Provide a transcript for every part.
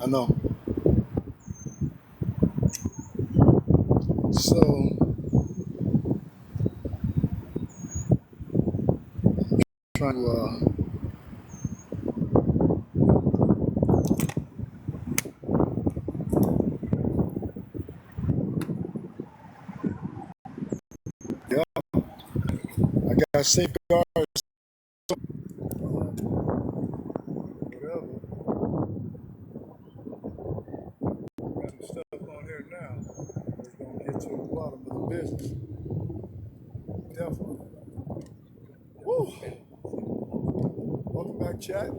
I know. So, trying to, yeah, I got safeguards, whatever. Got some stuff on here now. We're going to get to the bottom of the business. Definitely. Woo. Welcome back, chat.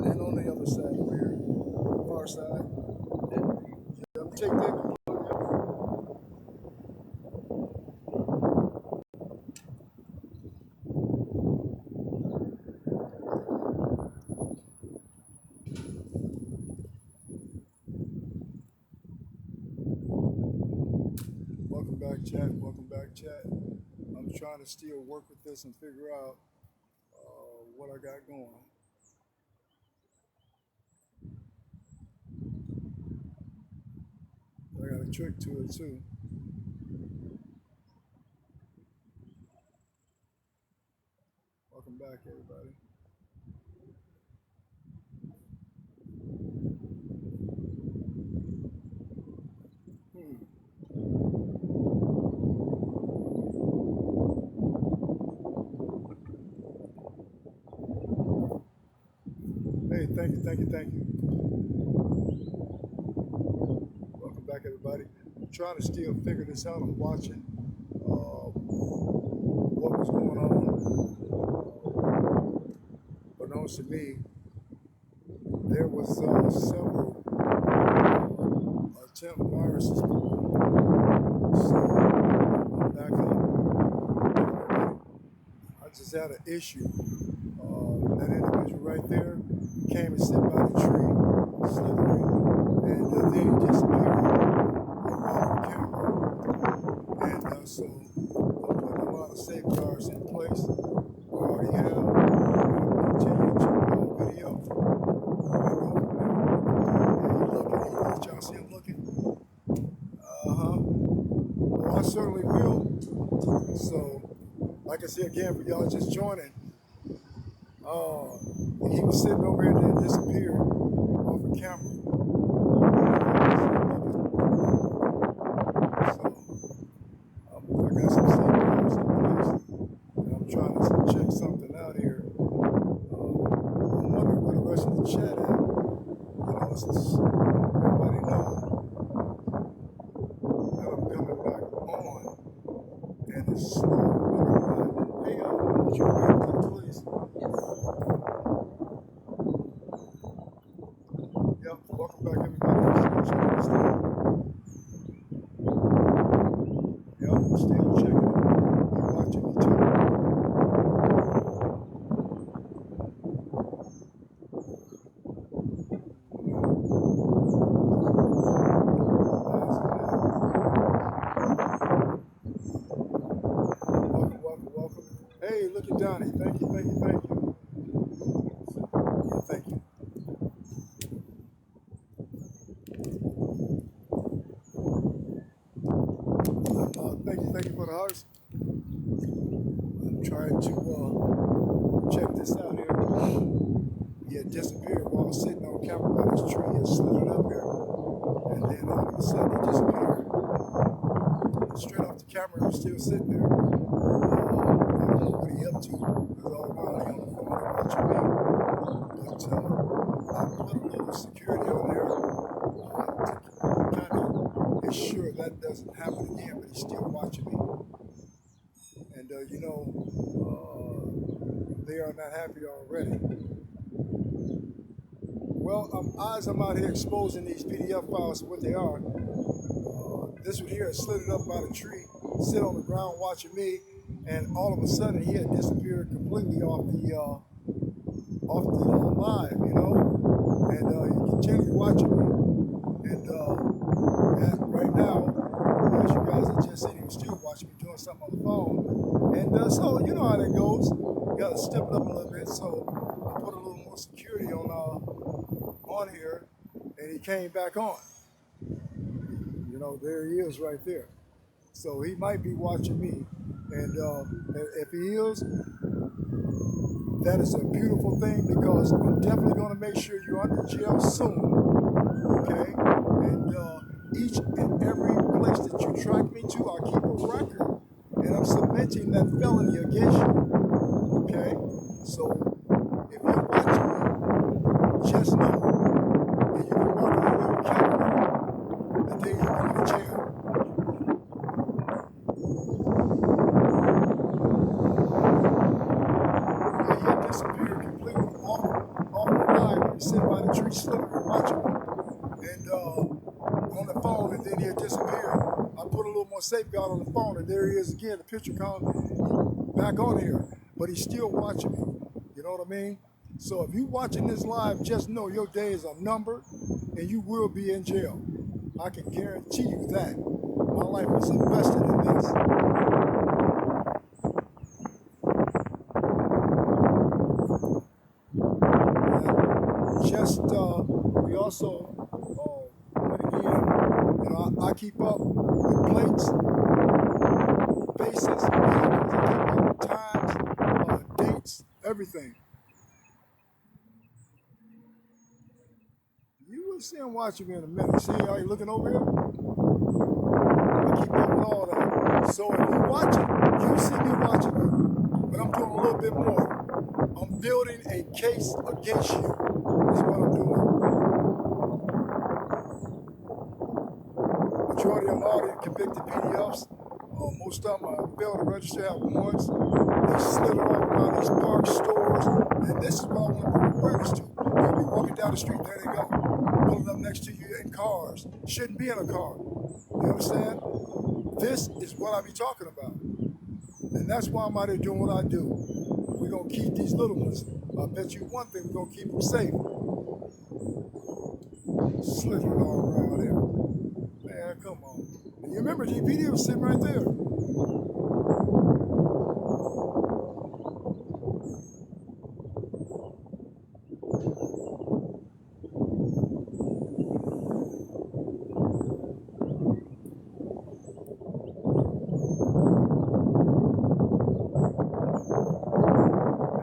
And on the other side over here, far side. Yeah, take that. Welcome back, chat. Welcome back, chat. I'm trying to still work with this and figure out what I got going. I got a trick to it too. Welcome back, everybody. Hmm. Hey, thank you. Welcome back, everybody. I'm trying to still figure this out. I'm watching what was going on. But knows to me, there was several attempt viruses. So back up. I just had an issue. That individual right there came and sit by the tree, slithering, and then he disappeared around the camera. And so I'm putting a lot of safeguards in place. We already have. Continue to video. And y'all see him looking? Uh-huh. Well, I certainly will. So, like I said again, for y'all just joining, he was sitting over here and then disappeared off the camera. So, I got some safeguards in place, and I'm trying to check something out here. I'm wondering where the rest of the chat at. You know, since everybody knows that I'm coming back on, and it's slow. Hey, would you read that, please? Yep, welcome back, everybody. Yep, still checking. You're watching me too. Welcome. Hey, look at Donnie. Thank you. Yeah, thank you. Thank you for the hearts. I'm trying to check this out here. He had disappeared while I was sitting on camera by this tree and slithered up here. And then all of a sudden he disappeared. Straight off the camera, he was still sitting there. I don't know what he up to. Because all the while he on the phone watching me. But I put a little security on there to kind of ensure that doesn't happen again, but he's still watching me. And they are not happy already. Well, as I'm out here exposing these PDF files for what they are, this one here slithered up by the tree, sit on the ground watching me, and all of a sudden he had disappeared completely off the live, you know, and he continued watching me. And right now, as you guys have just seen, he was still watching me doing something on the phone. And so, you know how that goes. You got to step it up a little bit. So on here, and he came back on. You know, there he is right there. So he might be watching me. And if he is, that is a beautiful thing, because I'm definitely going to make sure you're under jail soon. Okay? And each and every place that you track me to, I keep a record. And I'm submitting that felony against you. Okay? So if you're watching me, just know that you can work on your calendar the day you're going to jail. He had disappeared completely off the line. He sitting by the tree slipping, watching me. And on the phone, and then he had disappeared. I put a little more safeguard on the phone, and there he is again. The picture comes back on here, but he's still watching me. You know what I mean? So if you're watching this live, just know your days are numbered, and you will be in jail. I can guarantee you that. My life is invested in this. We also, again, I keep up with plates, bases, vehicles, I keep up with times, dates, everything. You will see him watching me in a minute. See how you looking over here? I keep up with all that. So if you're watching, you see me watching you, but I'm doing a little bit more. I'm building a case against you. That's what I'm doing. Majority of them are convicted PDFs. Most of them are failed to register, have warrants. They slither all around these park stores. And this is what I want to bring awareness to. You'll be walking down the street, there they go. Pulling up next to you in cars. Shouldn't be in a car. You understand? This is what I be talking about. And that's why I'm out here doing what I do. We're going to keep these little ones. I bet you one thing, we're going to keep them safe. Slithering all around here. Man, come on. And you remember GPD was sitting right there.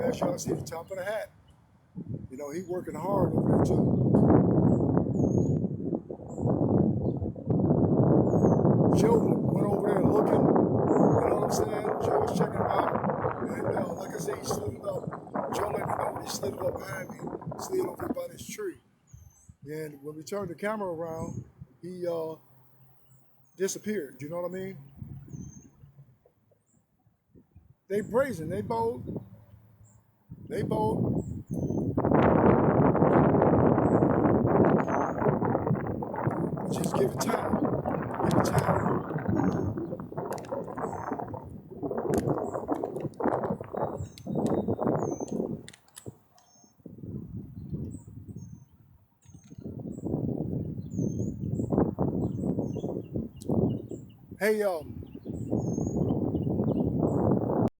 As y'all see the top of the hat. You know, he working hard over there too. Joe went over there looking, you know what I'm saying? Joe was checking him out. And like I said, he slid up. Joe let me know when he slid up behind me, slid over by this tree. And when we turned the camera around, he disappeared. You know what I mean? They brazen, they bold. They bold. Just give it time. Give it time. Hey,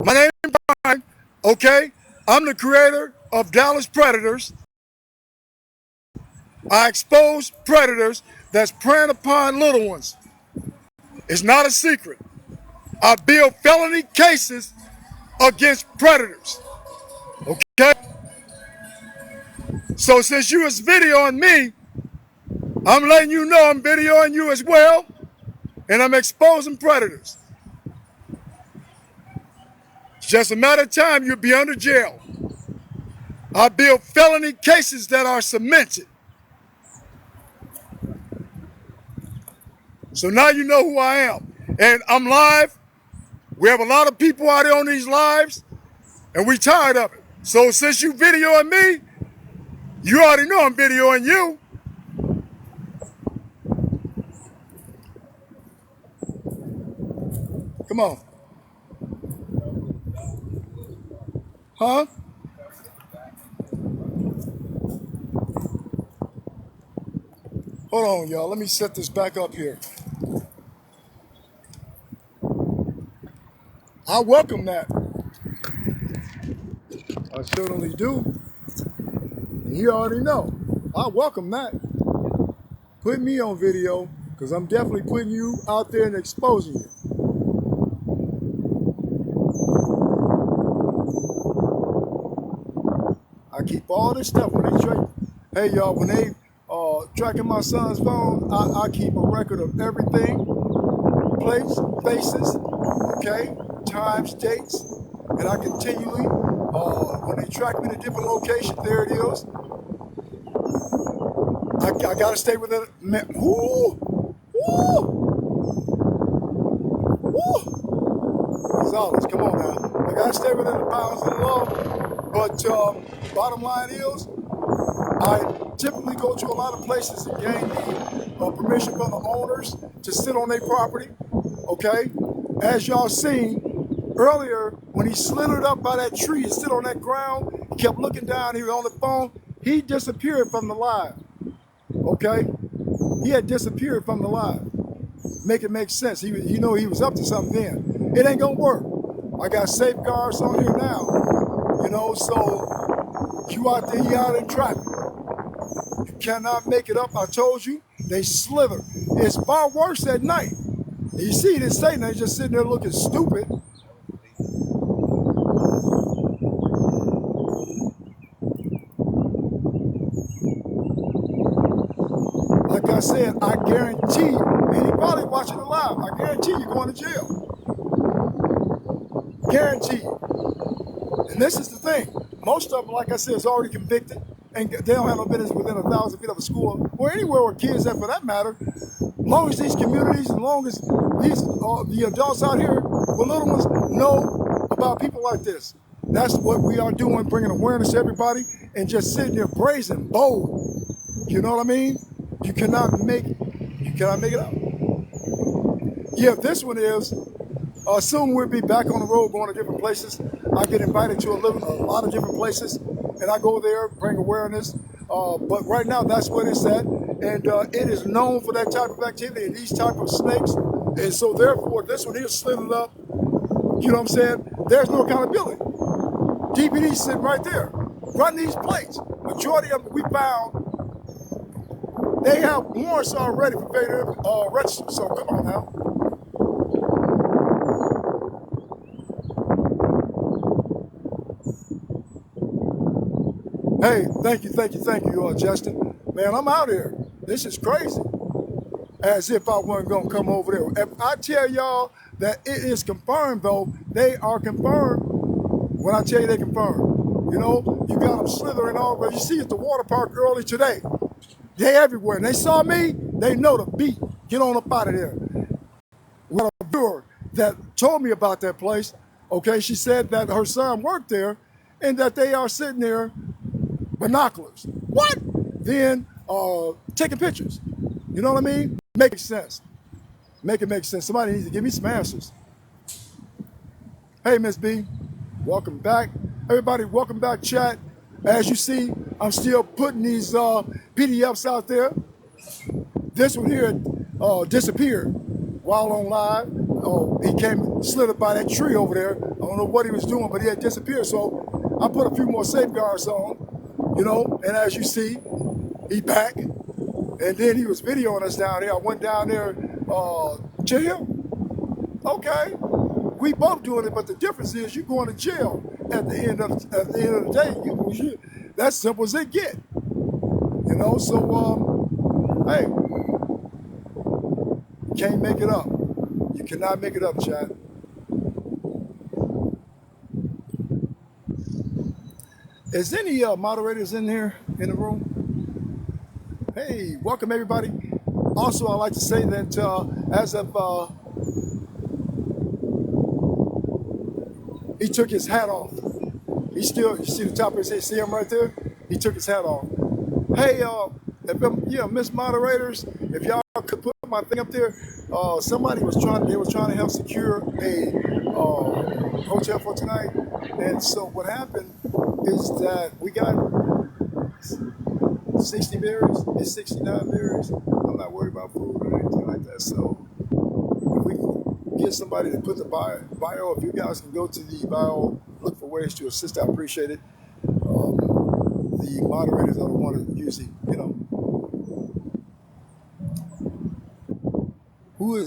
my name is Brian, okay? I'm the creator of Dallas Predators. I expose predators that's preying upon little ones. It's not a secret. I build felony cases against predators, okay? So since you was videoing me, I'm letting you know I'm videoing you as well, and I'm exposing predators. It's just a matter of time you'll be under jail. I build felony cases that are cemented. So now you know who I am. And I'm live. We have a lot of people out there on these lives, and we tired of it. So since you videoing me, you already know I'm videoing you. Come on. Huh? Hold on, y'all. Let me set this back up here. I welcome that. I certainly do. And you already know. I welcome that. Put me on video, because I'm definitely putting you out there and exposing you. I keep all this stuff when they track. Hey y'all, when they tracking my son's phone, I keep a record of everything, place, faces, okay, times, dates, and I continually, when they track me to different locations, there it is. I gotta stay within. Woo, woo, woo. Gonzalez, come on now. I gotta stay within the bounds of the law. But bottom line is, I typically go to a lot of places and gain the permission from the owners to sit on their property. Okay, as y'all seen earlier, when he slithered up by that tree and sit on that ground, he kept looking down. He was on the phone. He disappeared from the live. Okay, he had disappeared from the live. Make it make sense. He was up to something then. It ain't gonna work. I got safeguards on here now. You know, so you out there, you out in traffic. You cannot make it up. I told you, they slither. It's far worse at night. And you see this Satan, they just sitting there looking stupid. Like I said, I guarantee you, and he probably watching it live, I guarantee you're going to jail. Guarantee you. And this is the thing. Most of them, like I said, is already convicted, and they don't have no business within 1,000 feet of a school or anywhere where kids at, for that matter. As long as these communities, as long as these the adults out here, the little ones, know about people like this. That's what we are doing, bringing awareness to everybody, and just sitting there brazen, bold. You know what I mean? You cannot make it up. Yeah, this one is. Soon we'll be back on the road, going to different places. I get invited to a lot of different places, and I go there, bring awareness. But right now, that's where it's at, and it is known for that type of activity and these type of snakes. And so, therefore, this one here slithered up. You know what I'm saying? There's no accountability. DPD sitting right there, running these plates. Majority of them we found, they have warrants already for failure to register. So come on now. Hey, thank you, Justin. Man, I'm out here. This is crazy. As if I wasn't going to come over there. If I tell y'all that it is confirmed, though, they are confirmed. When I tell you they confirmed, you know, you got them slithering all, but you see at the water park early today. They everywhere. And they saw me, they know the beat. Get on up out of there. We got a viewer that told me about that place. Okay, she said that her son worked there and that they are sitting there, binoculars. What? Then taking pictures. You know what I mean? Make sense. Make it make sense. Somebody needs to give me some answers. Hey, Miss B, welcome back. Everybody, welcome back, chat. As you see, I'm still putting these PDFs out there. This one here disappeared while on live. He came slithered by that tree over there. I don't know what he was doing, but he had disappeared. So I put a few more safeguards on. You know, and as you see, he back, and then he was videoing us down there. I went down there to him. Okay, we both doing it, but the difference is you going to jail at the end of the day. That's simple as it get. You know, so hey, you can't make it up. You cannot make it up, Chad. Is any moderators in here in the room? Hey, welcome everybody. Also, I'd like to say that as of he took his hat off. He still, you see the top of his head, see him right there? He took his hat off. Hey, Miss Moderators, if y'all could put my thing up there. Somebody was trying to help secure a hotel for tonight. And so what happened is that we got 60 berries, it's 69 berries. I'm not worried about food or anything like that. So if we can get somebody to put the bio, if you guys can go to the bio, look for ways to assist, I appreciate it. the moderators are the one that usually, who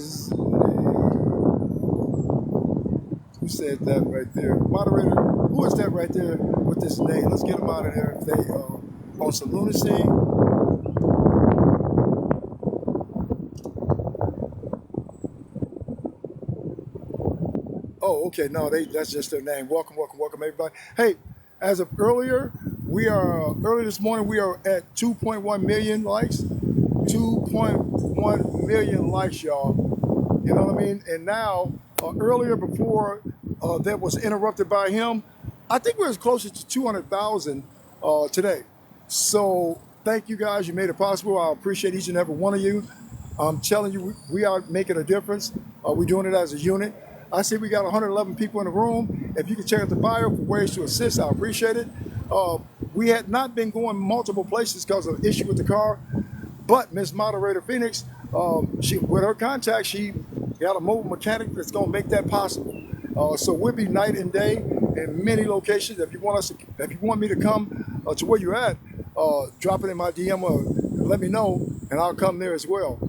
said that right there? Moderator, who is that right there with this name? Let's get them out of there if they on some lunacy. Oh, okay. No, that's just their name. Welcome, welcome, welcome, everybody. Hey, as of earlier, early this morning, we are at 2.1 million likes. 2.1 million likes, y'all. You know what I mean? And now, earlier before that was interrupted by him, I think we was closer to 200,000 today. So thank you guys. You made it possible. I appreciate each and every one of you. I'm telling you, we are making a difference. We're doing it as a unit. I see we got 111 people in the room. If you can check out the bio for ways to assist, I appreciate it. We had not been going multiple places because of the issue with the car, but Miss Moderator Phoenix, with her contact, she got a mobile mechanic that's going to make that possible. So we'll be night and day in many locations. If you want me to come to where you're at, drop it in my DM or let me know, and I'll come there as well.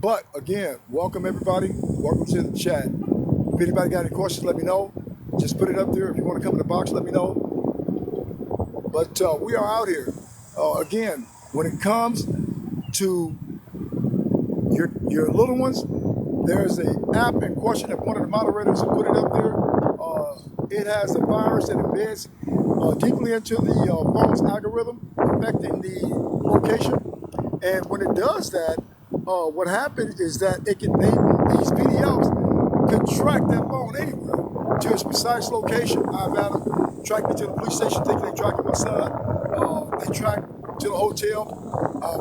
But again, welcome everybody. Welcome to the chat. If anybody got any questions, let me know. Just put it up there. If you want to come in the box, let me know. But we are out here. Again, when it comes to your little ones, there's an app in question that one of the moderators put it up there. It has a virus that embeds deeply into the phone's algorithm, affecting the location. And when it does that, what happened is that these PDFs can track that phone anywhere to its precise location. I've had them track me to the police station, thinking they're tracking my son. They track to the hotel.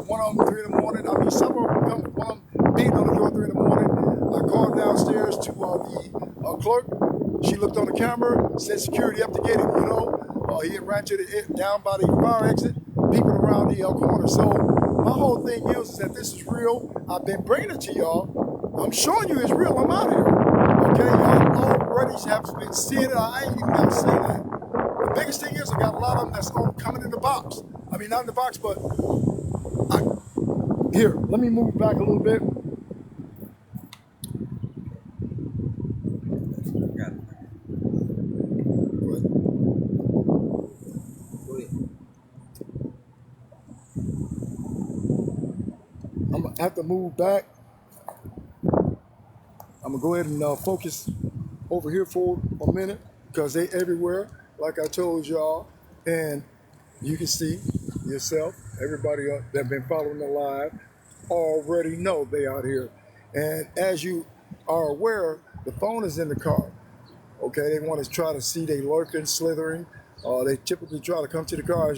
One of them 3 in the morning. I mean, some of them come, one of them beating on the door 3 in the morning. I called downstairs to the clerk. She looked on the camera, said security up to get him. He had ran down by the fire exit, peeping around the corner. So my whole thing is that this is real. I've been bringing it to y'all. I'm showing you it's real. I'm out here. Okay, y'all already have been seeing it. I ain't even got to say that. The biggest thing is I got a lot of them that's coming in the box. I mean, not in the box, but here. Let me move back a little bit. I'm gonna have to move back. I'm gonna go ahead and focus over here for a minute because they everywhere, like I told y'all, and you can see yourself. Everybody that been following the live already know they out here, and as you are aware, the phone is in the car. Okay, they want to try to see they lurking, slithering. They typically try to come to the car.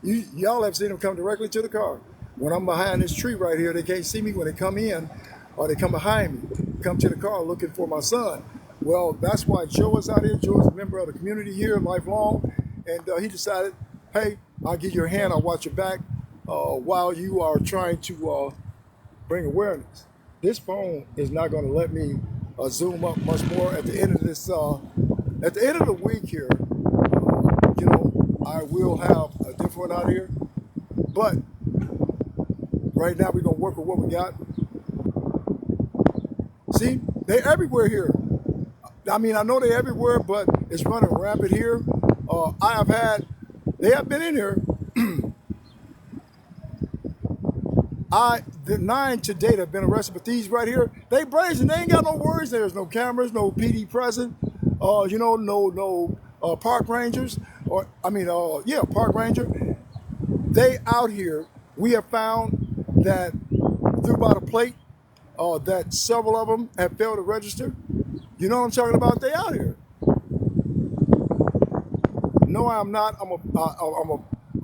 Y'all have seen them come directly to the car. When I'm behind this tree right here, they can't see me when they come in or they come behind me, come to the car looking for my son. Well, that's why Joe is out here. Joe is a member of the community here, lifelong, and he decided, hey, I'll give you a hand, I'll watch your back while you are trying to bring awareness. This phone is not going to let me zoom up much more at the end of this, at the end of the week here. I will have a different one out here, but right now we're going to work with what we got. See, they're everywhere here. I mean, I know they're everywhere, but it's running rampant here. They have been in here. The 9 to date have been arrested, but these right here, they brazen. They ain't got no worries. There's no cameras, no PD present. No park rangers, park ranger. They out here. We have found that through by the plate, that several of them have failed to register. You know what I'm talking about? They out here. No, I'm not. I'm a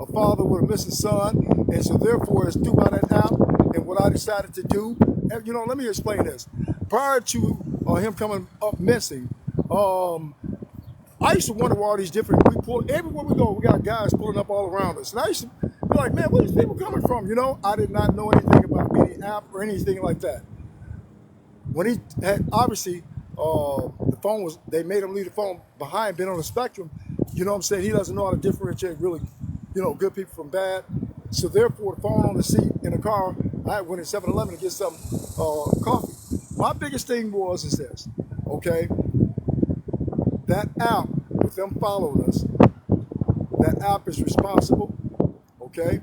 father with a missing son, and so therefore it's through by that app. And what I decided to do, let me explain this. Prior to him coming up missing, I used to wonder where all these different, everywhere we go, we got guys pulling up all around us. And I used to be like, man, where are these people coming from? I did not know anything about any app or anything like that. When he had, obviously, the phone they made him leave the phone behind, been on the spectrum. You know what I'm saying? He doesn't know how to differentiate really good people from bad. So therefore, the phone on the seat in the car, I went in 7-Eleven to get some coffee. My biggest thing is this, okay? That app, with them following us, that app is responsible, okay?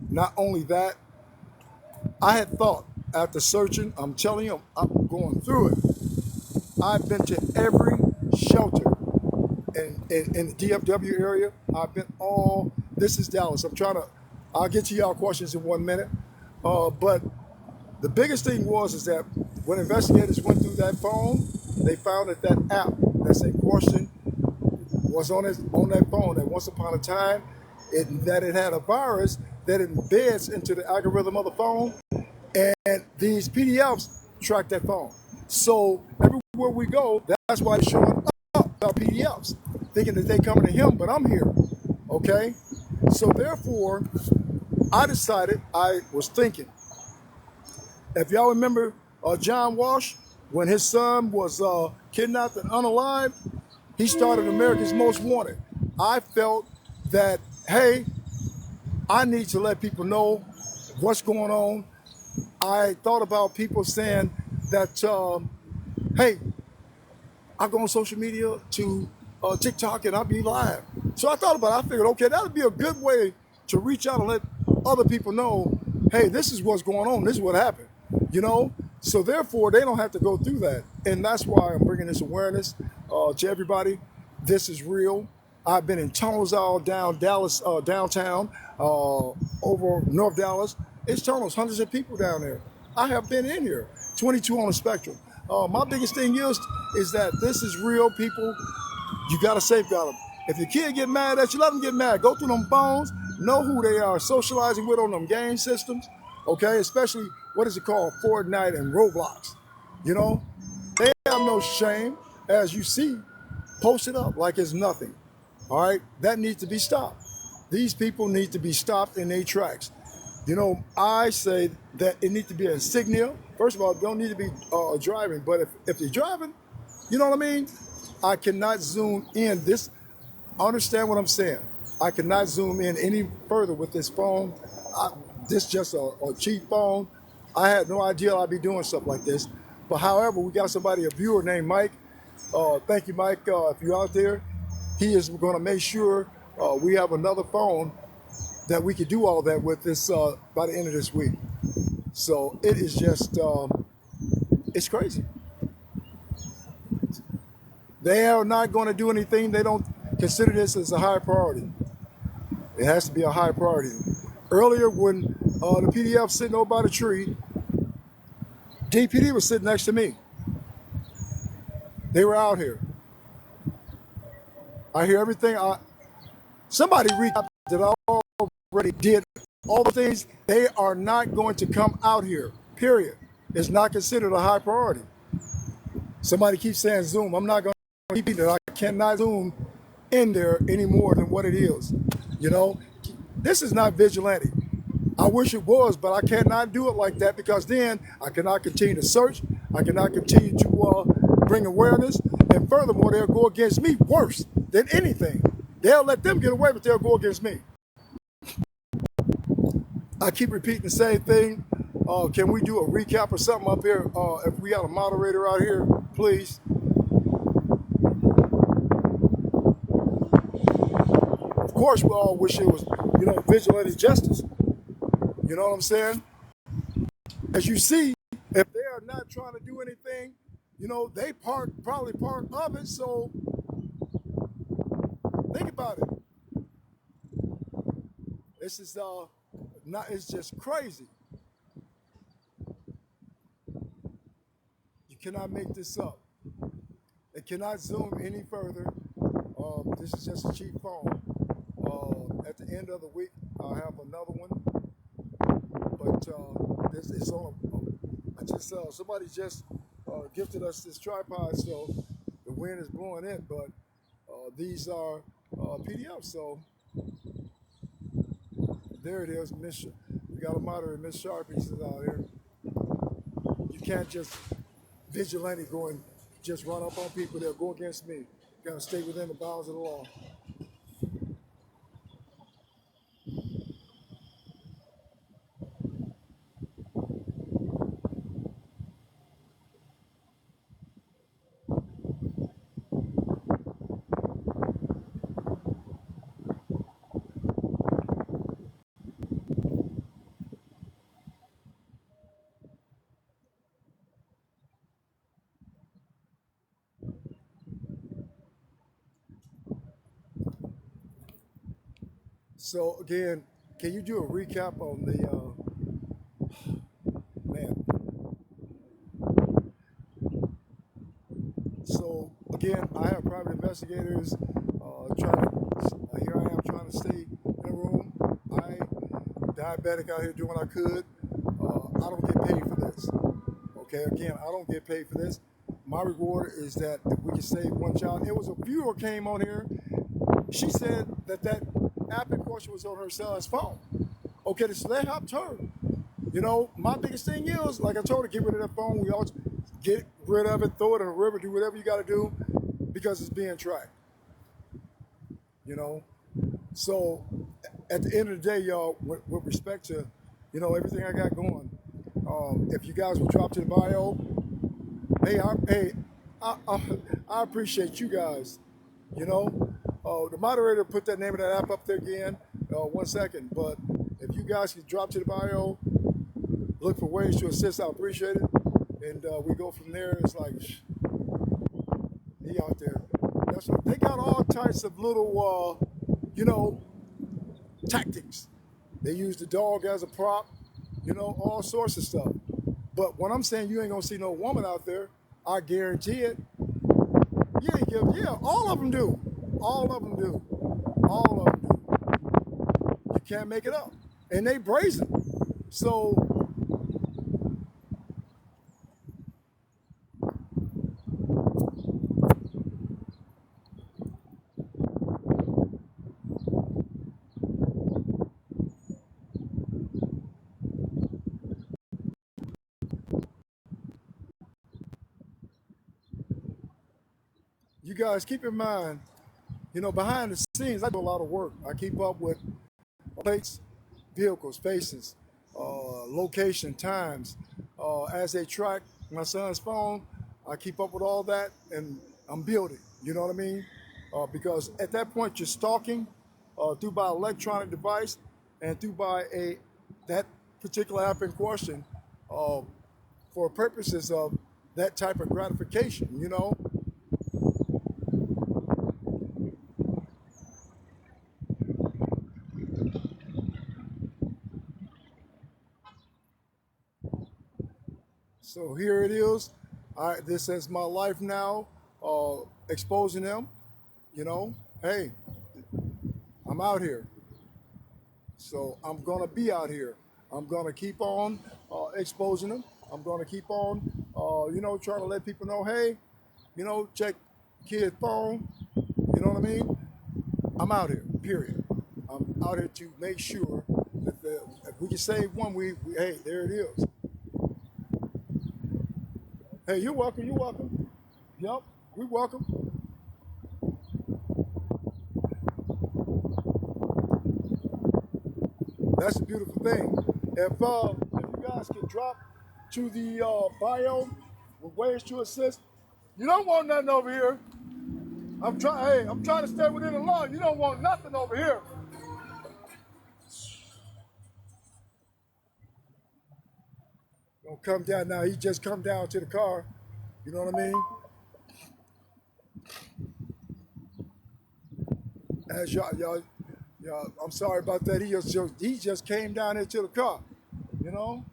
Not only that, I had thought after searching, I'm telling you, I'm going through it. I've been to every shelter in the DFW area. I've been this is Dallas. I'll get to y'all questions in 1 minute. But the biggest thing is that when investigators went through that phone, they found that app that's in question was on that phone. That once upon a time, it had a virus that embeds into the algorithm of the phone, and these PDFs track that phone. So everywhere we go, that's why they're showing up our PDFs, thinking that they coming to him, but I'm here. Okay? So therefore, I was thinking, if y'all remember John Walsh, when his son was kidnapped and unalived, he started America's Most Wanted. I felt that, hey, I need to let people know what's going on. I thought about people saying that, hey, I go on social media to TikTok and I'll be live. So I thought about it. I figured, okay, that would be a good way to reach out and let other people know, hey, this is what's going on. This is what happened, So therefore, they don't have to go through that. And that's why I'm bringing this awareness to everybody. This is real. I've been in tunnels all down Dallas, downtown, over North Dallas. It's tunnels, hundreds of people down there. I have been in here, 22 on the spectrum. My biggest thing is that this is real, people. You got to safeguard them. If your kid get mad at you, let them get mad. Go through them phones, know who they are socializing with on them game systems, okay? Especially, what is it called, Fortnite and Roblox. They have no shame, as you see, post it up like it's nothing, all right? That needs to be stopped. These people need to be stopped in their tracks. I say that it needs to be an insignia. First of all, don't need to be driving, but if you're driving, you know what I mean? I cannot zoom in this. Understand what I'm saying? I cannot zoom in any further with this phone. This just a cheap phone. I had no idea I'd be doing stuff like this. But however, we got a viewer named Mike. Thank you, Mike, if you're out there. He is going to make sure we have another phone that we could do all that with this by the end of this week. So it is just, it's crazy. They are not going to do anything. They don't consider this as a high priority. It has to be a high priority. Earlier, when the PDF sitting over by the tree, DPD was sitting next to me. They were out here. I hear everything. Somebody recapped that I already did all the things. They are not going to come out here, period. It's not considered a high priority. Somebody keeps saying Zoom. I'm not going to repeat it. I cannot Zoom in there any more than what it is. This is not vigilante. I wish it was, but I cannot do it like that, because then I cannot continue to search. I cannot continue to bring awareness. And furthermore, they'll go against me worse than anything. They'll let them get away, but they'll go against me. I keep repeating the same thing. Can we do a recap or something up here? If we got a moderator out here, please. Of course, we all wish it was, vigilante justice. You know what I'm saying? As you see, if they are not trying to do anything, they probably part of it. So think about it. This is it's just crazy. You cannot make this up. It cannot zoom any further. This is just a cheap phone. At the end of the week, I'll have another one. But this is on. Somebody just gifted us this tripod, so the wind is blowing in. But these are PDFs, so there it is. We got a moderator, Miss Sharpie's out here. You can't just vigilante go and just run up on people that go against me. You gotta stay within the bounds of the law. So again, can you do a recap on the man? So again, I have private investigators trying to. Here I am trying to stay in a room. I diabetic out here doing what I could. I don't get paid for this. Okay, again, I don't get paid for this. My reward is that if we can save one child. It was a viewer came on here. She said that that app in question was on her son's phone. Okay, so that helped her. You know, my biggest thing is, like I told her, get rid of that phone. We all get rid of it, throw it in a river, do whatever you got to do because it's being tracked. You know, so at the end of the day, y'all, with respect to, you know, everything I got going, if you guys will drop to the bio, I appreciate you guys. You know, the moderator put that name of that app up there again. 1 second, but if you guys can drop to the bio, look for ways to assist, I appreciate it, and we go from there. It's like he out there. That's what they got, all types of little, you know, tactics. They use the dog as a prop, you know, all sorts of stuff. But when I'm saying you ain't gonna see no woman out there, I guarantee it. Yeah, all of them do. All of them do. All of them do. You can't make it up. And they brazen. So you guys keep in mind, you know, behind the scenes, I do a lot of work. I keep up with plates, vehicles, faces, location, times. As they track my son's phone, I keep up with all that, and I'm building. You know what I mean? Because at that point, you're stalking through by electronic device and through by a that particular app in question uh, for purposes of that type of gratification. You know, so here it is. This is my life now, exposing them. You know, hey, I'm out here. So I'm going to be out here. I'm going to keep on exposing them. I'm going to keep on, you know, trying to let people know, hey, you know, check kid's phone. You know what I mean? I'm out here, period. I'm out here to make sure that if we can save one, hey, there it is. Hey, you're welcome. You're welcome. Yep, we welcome. That's a beautiful thing. If you guys can drop to the bio with ways to assist, you don't want nothing over here. I'm trying. Hey, I'm trying to stay within the law. You don't want nothing over here. Don't come down now. He just come down to the car. You know what I mean? As y'all, I'm sorry about that. He just came down into the car. You know,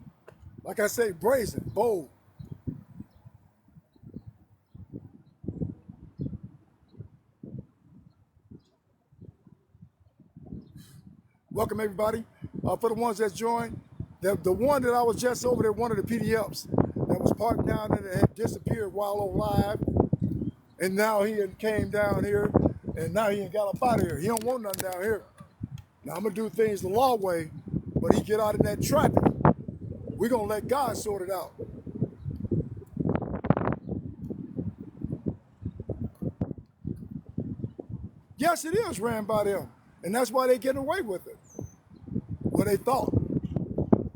like I say, brazen, bold. Welcome everybody. For the ones that joined, the one that I was just over there, one of the PDFs that was parked down there that had disappeared while on live, and now he came down here, and now he ain't got up out of here. He don't want nothing down here. Now I'm gonna do things the law way, but he get out in that traffic. We're gonna let God sort it out. Yes, it is ran by them, and that's why they getting away with it. What they thought.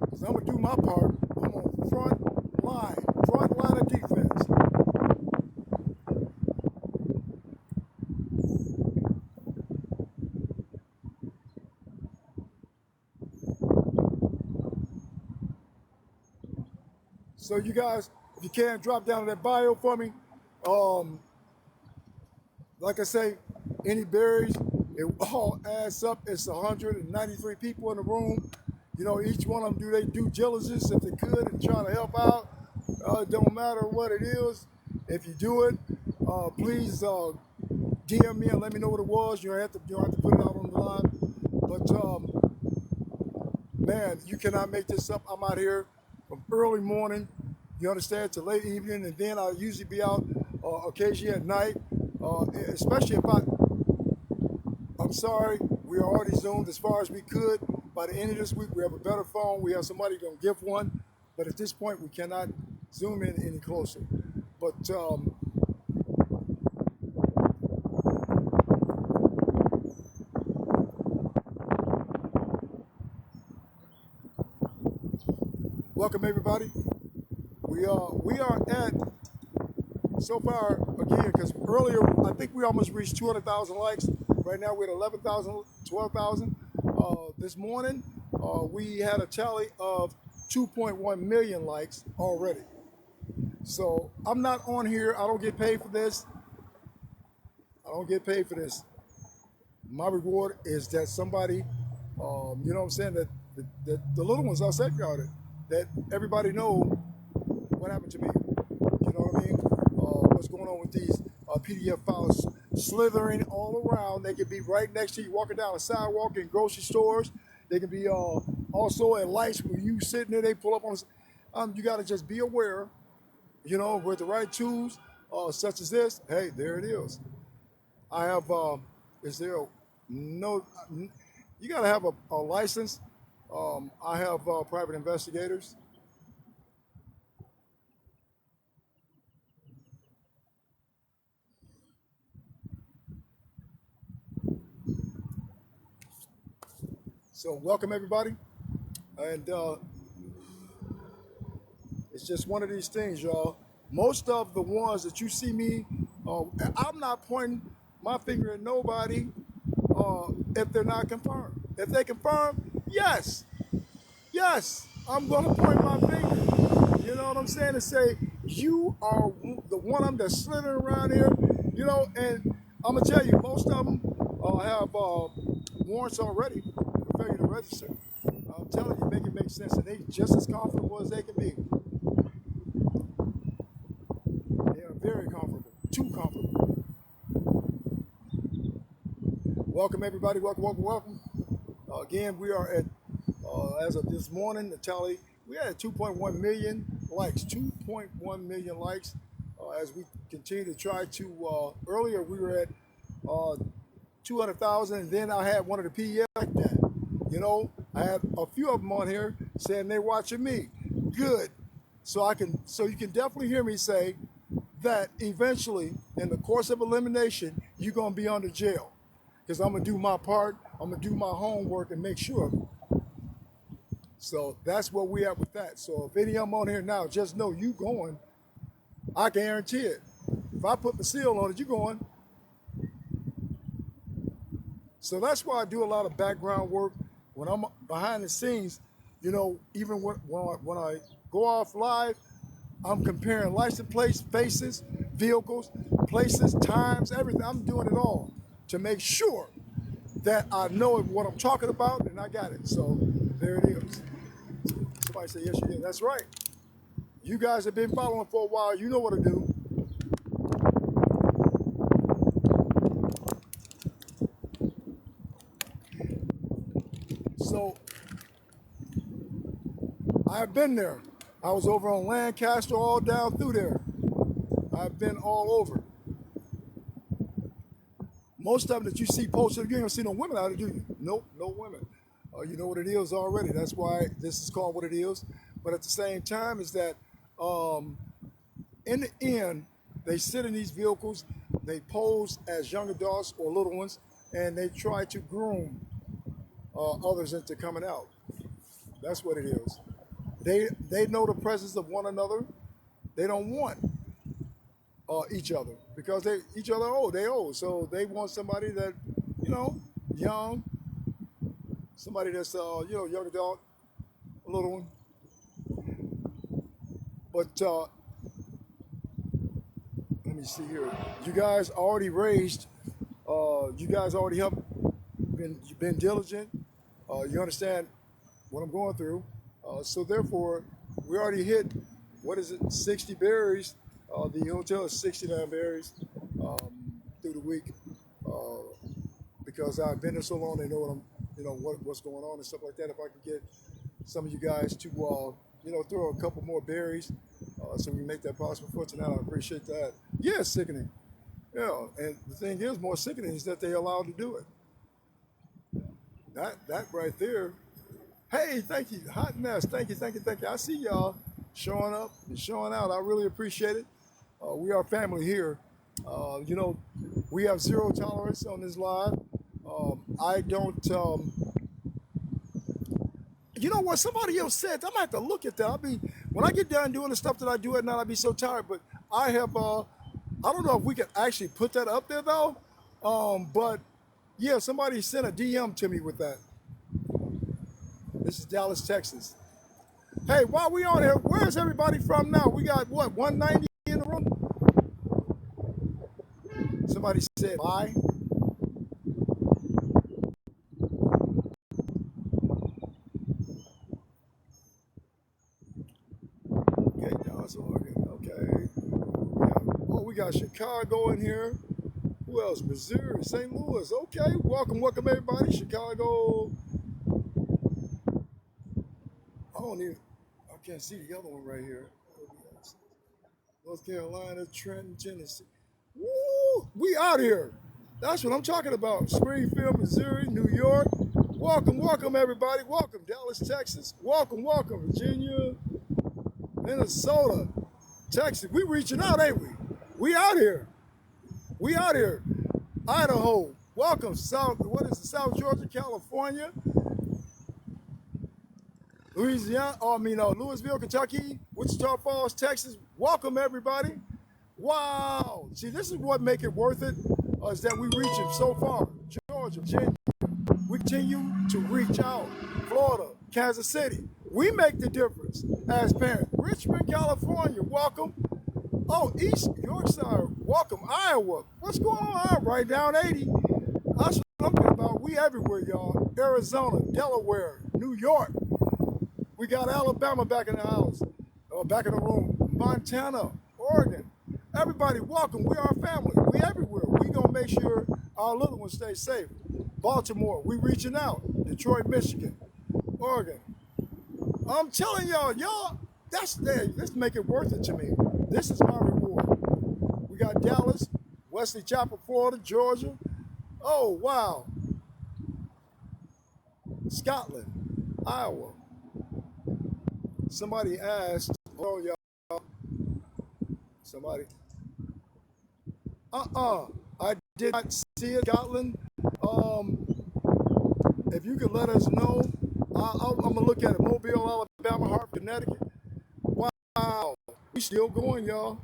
Because I'm gonna do my part. I'm on front line of defense. So you guys, if you can, drop down to that bio for me. Um, like I say, any berries, It all adds up. It's 193 people in the room. You know, each one of them do their due diligence if they could and try to help out. It don't matter what it is. If you do it, please DM me and let me know what it was. You don't have to put it out on the line. But man, you cannot make this up. I'm out here from early morning, you understand, to late evening, and then I'll usually be out occasionally at night, especially if I'm sorry, we are already zoomed as far as we could. By the end of this week, we have a better phone. We have somebody going to give one, but at this point, we cannot zoom in any closer. But welcome everybody. We are at so far again because earlier I think we almost reached 200,000 likes. Right now we're at 11,000, 12,000. This morning we had a tally of 2.1 million likes already. So I'm not on here. I don't get paid for this. I don't get paid for this. My reward is that somebody, you know what I'm saying, that the little ones are safeguarded. That everybody know what happened to me. You know what I mean? What's going on with these PDF files slithering all around. They can be right next to you walking down a sidewalk in grocery stores. They can be also at lights when you sitting there, they pull up on. You got to just be aware, you know, with the right tools, such as this. Hey, there it is. I have, is there no, you got to have a license. I have private investigators. So welcome everybody. And it's just one of these things, y'all. Most of the ones that you see me, I'm not pointing my finger at nobody if they're not confirmed. If they confirm, yes, I'm gonna point my finger. You know what I'm saying? And say, you are the one of them that's slithering around here, you know, and I'm gonna tell you, most of them have warrants already for failure to register. I'm telling you, make it make sense, and they just as comfortable as they can be. They are very comfortable, too comfortable. Welcome everybody, welcome. Again, we are at, as of this morning, the tally, we had 2.1 million likes, 2.1 million likes as we continue to try to, earlier we were at 200,000, and then I had one of the PES like that. You know, I had a few of them on here saying they're watching me. Good. So you can definitely hear me say that eventually, in the course of elimination, you're gonna be under jail. Because I'm gonna do my part, I'm gonna do my homework and make sure of it. So that's where we at with that. So if any of them on here now, just know you going, I guarantee it. If I put the seal on it, you going. So that's why I do a lot of background work when I'm behind the scenes. You know, even when I go off live, I'm comparing license plates, faces, vehicles, places, times, everything. I'm doing it all to make sure that I know what I'm talking about and I got it. So there it is. Somebody say, yes, you did. That's right. You guys have been following for a while. You know what to do. So I've been there. I was over on Lancaster, all down through there. I've been all over. Most of them that you see posted, you ain't gonna see no women out there, do you? Nope, no women. You know what it is already. That's why this is called what it is. But at the same time, is that in the end, they sit in these vehicles, they pose as young adults or little ones, and they try to groom others into coming out. That's what it is. They know the presence of one another. They don't want each other because each other old. They old, so they want somebody that, you know, young, somebody that's you know, young adult, a little one. But let me see here. You guys already raised. You guys already helped you've been diligent. You understand what I'm going through. So therefore, we already hit, what is it, 60 berries. The hotel is 69 berries through the week. Because I've been there so long, they know what's going on and stuff like that. If I could get some of you guys to, throw a couple more berries, so we make that possible for tonight, I appreciate that. Yeah, it's sickening. Yeah, and the thing is, more sickening is that they allowed to do it. That right there. Hey, thank you, Hot Mess. Thank you. I see y'all showing up and showing out. I really appreciate it. We are family here. We have zero tolerance on this live. I don't. You know what? Somebody else said. I'm gonna have to look at that. When I get done doing the stuff that I do at night, I'll be so tired. But I have. I don't know if we can actually put that up there though. But yeah, somebody sent a DM to me with that. This is Dallas, Texas. Hey, while we on here, where's everybody from now? We got what, 190 in the room? Somebody said bye. Okay, Dallas, Oregon. Okay. We got Chicago in here. Who else? Missouri, St. Louis. Okay, welcome everybody. Chicago. I can't see the other one right here. North Carolina, Trenton, Tennessee. Woo! We out here. That's what I'm talking about. Springfield, Missouri, New York. Welcome everybody. Welcome Dallas, Texas. Welcome Virginia, Minnesota, Texas. We reaching out, ain't we? We out here. Idaho. Welcome South Georgia, California. Louisville, Kentucky, Wichita Falls, Texas. Welcome everybody. Wow. See, this is what make it worth it, is that we reaching so far. Georgia, Virginia. We continue to reach out. Florida, Kansas City. We make the difference as parents. Richmond, California, welcome. Oh, East Yorkshire, welcome. Iowa. What's going on? Right down 80. That's what I'm talking about. We everywhere, y'all. Arizona, Delaware, New York. We got Alabama back in the house, back in the room. Montana, Oregon. Everybody, welcome. We are family. We everywhere. We gonna make sure our little ones stay safe. Baltimore, we reaching out. Detroit, Michigan, Oregon. I'm telling y'all, let's make it worth it to me. This is my reward. We got Dallas, Wesley Chapel, Florida, Georgia. Oh, wow. Scotland, Iowa. Somebody asked, oh, y'all, somebody. I did not see it, Scotland. If you could let us know, I'm going to look at it. Mobile, Alabama, Hartford, Connecticut. Wow. We still going, y'all.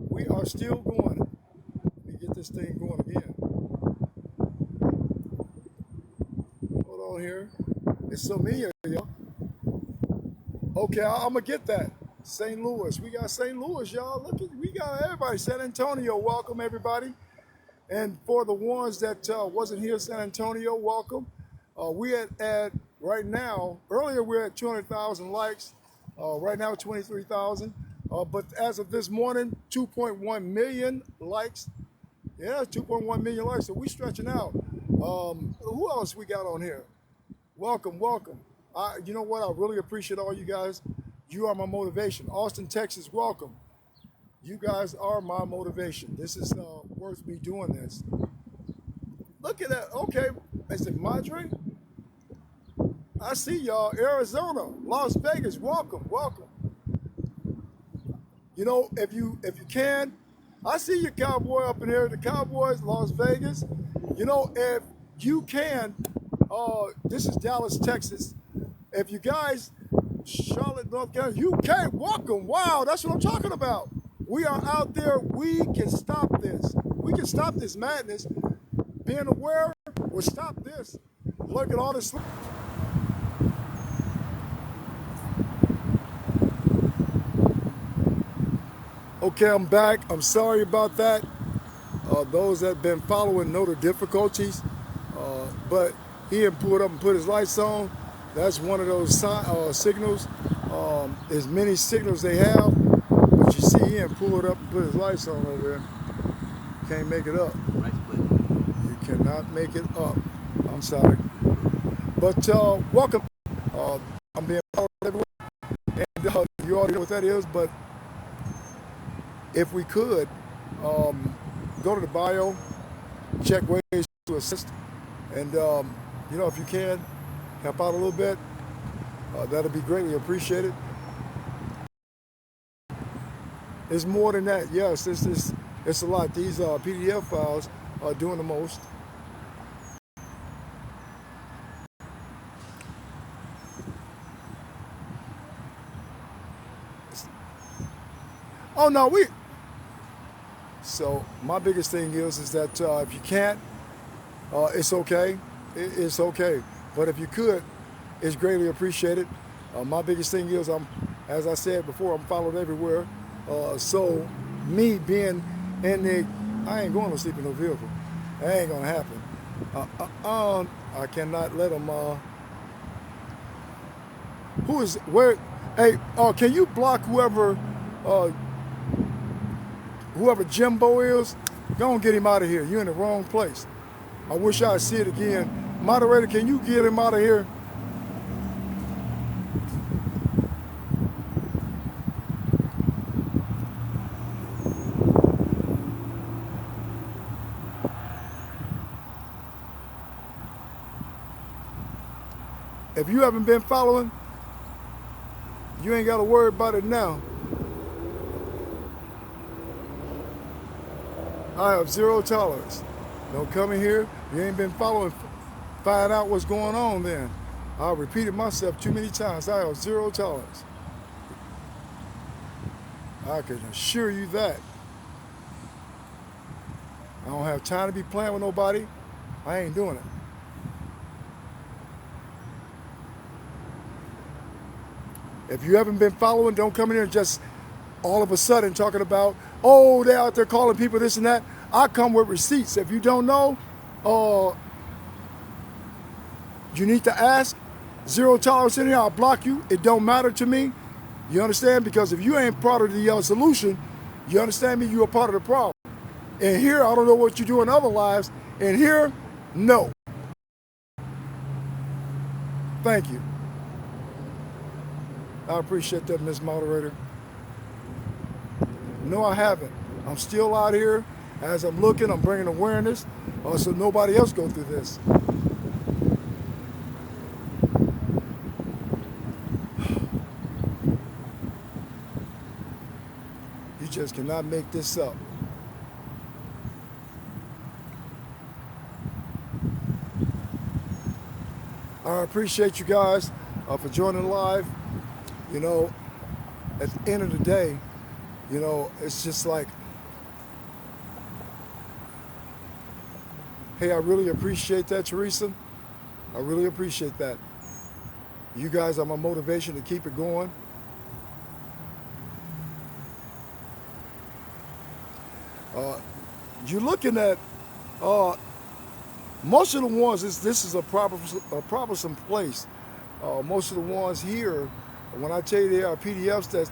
We are still going. Let me get this thing going again. Hold on here. It's so many of y'all. Okay, I'm going to get that. St. Louis. We got St. Louis, y'all. We got everybody. San Antonio, welcome, everybody. And for the ones that wasn't here, San Antonio, welcome. We at right now, earlier we were at 200,000 likes. Right now, 23,000. But as of this morning, 2.1 million likes. Yeah, 2.1 million likes. So we stretching out. Who else we got on here? Welcome. You know what? I really appreciate all you guys. You are my motivation. Austin, Texas, welcome. You guys are my motivation. This is worth me doing this. Look at that. Okay. Is it Madre? I see y'all. Arizona, Las Vegas, welcome. You know, if you can, I see your cowboy up in here. The Cowboys, Las Vegas. You know, if you can, this is Dallas, Texas. If you guys, Charlotte, North Carolina, UK, welcome. Wow, that's what I'm talking about. We are out there. We can stop this. We can stop this madness. Being aware will stop this. Look at all this. Okay, I'm back. I'm sorry about that. Those that have been following know the difficulties. But he had pulled up and put his lights on. That's one of those signals. As many signals they have, but you see he had pulled up and put his lights on over there. Can't make it up. You cannot make it up. I'm sorry. But welcome. I'm being followed everywhere. And you already know what that is, but if we could, go to the bio, check ways to assist, and if you can, help out a little bit, that'll be greatly appreciated. It's more than that. Yes, it's a lot. These PDF files are doing the most. Oh no, So my biggest thing is that if you can't, it's okay. It's okay. But if you could, it's greatly appreciated. My biggest thing is as I said before, I'm followed everywhere. So me being I ain't going to sleep in no vehicle. That ain't gonna happen. I cannot let them. Who is where? Hey, can you block whoever Jimbo is? Go and get him out of here. You're in the wrong place. I wish I'd see it again. Moderator, can you get him out of here? If you haven't been following, you ain't got to worry about it now. I have zero tolerance. Don't come in here. You ain't been following. Find out what's going on then. I repeated myself too many times. I have zero tolerance. I can assure you that. I don't have time to be playing with nobody. I ain't doing it. If you haven't been following, don't come in here and just all of a sudden talking about, oh, they're out there calling people this and that. I come with receipts. If you don't know, you need to ask. Zero tolerance in here, I'll block you. It don't matter to me. You understand? Because if you ain't part of the solution, you understand me? You're a part of the problem. And here, I don't know what you do in other lives. And here, no. Thank you. I appreciate that, Ms. Moderator. No, I haven't. I'm still out here. As I'm looking, I'm bringing awareness so nobody else go through this. You just cannot make this up. I appreciate you guys for joining live. You know, at the end of the day, it's just like, hey, I really appreciate that, Teresa. I really appreciate that. You guys are my motivation to keep it going. You're looking at most of the ones. This is a troublesome place. Most of the ones here, when I tell you they are PDFs that's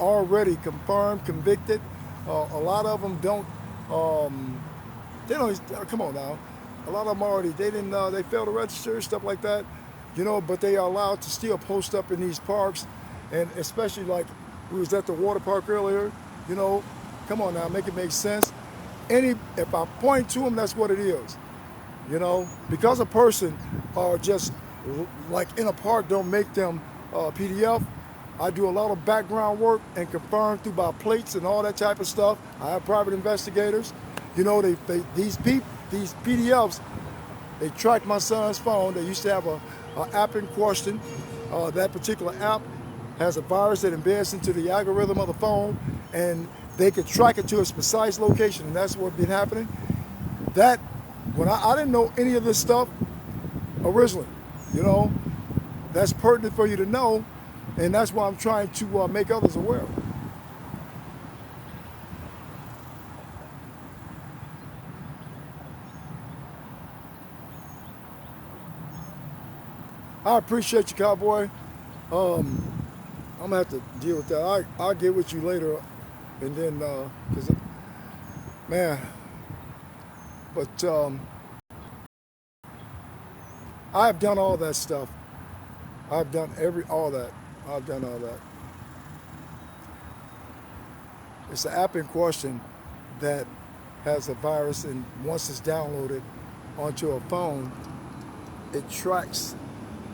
already confirmed, convicted. A lot of them don't. They don't. Come on now. A lot of them already. They didn't. They failed to register, stuff like that. But they are allowed to still post up in these parks, and especially like we was at the water park earlier. Come on now, make it make sense. If I point to them, that's what it is. Because a person just like in a park don't make them PDF. I do a lot of background work and confirm through my plates and all that type of stuff. I have private investigators. These PDFs, they track my son's phone. They used to have an app in question. That particular app has a virus that embeds into the algorithm of the phone, and they could track it to its precise location, and that's what's been happening. That, when I didn't know any of this stuff originally, that's pertinent for you to know, and that's why I'm trying to make others aware. I appreciate you, cowboy. Um, I'm gonna have to deal with that. I'll get with you later, and then cause man, but I've done all that stuff. I've done all that. I've done all that. It's the app in question that has a virus, and once it's downloaded onto a phone, it tracks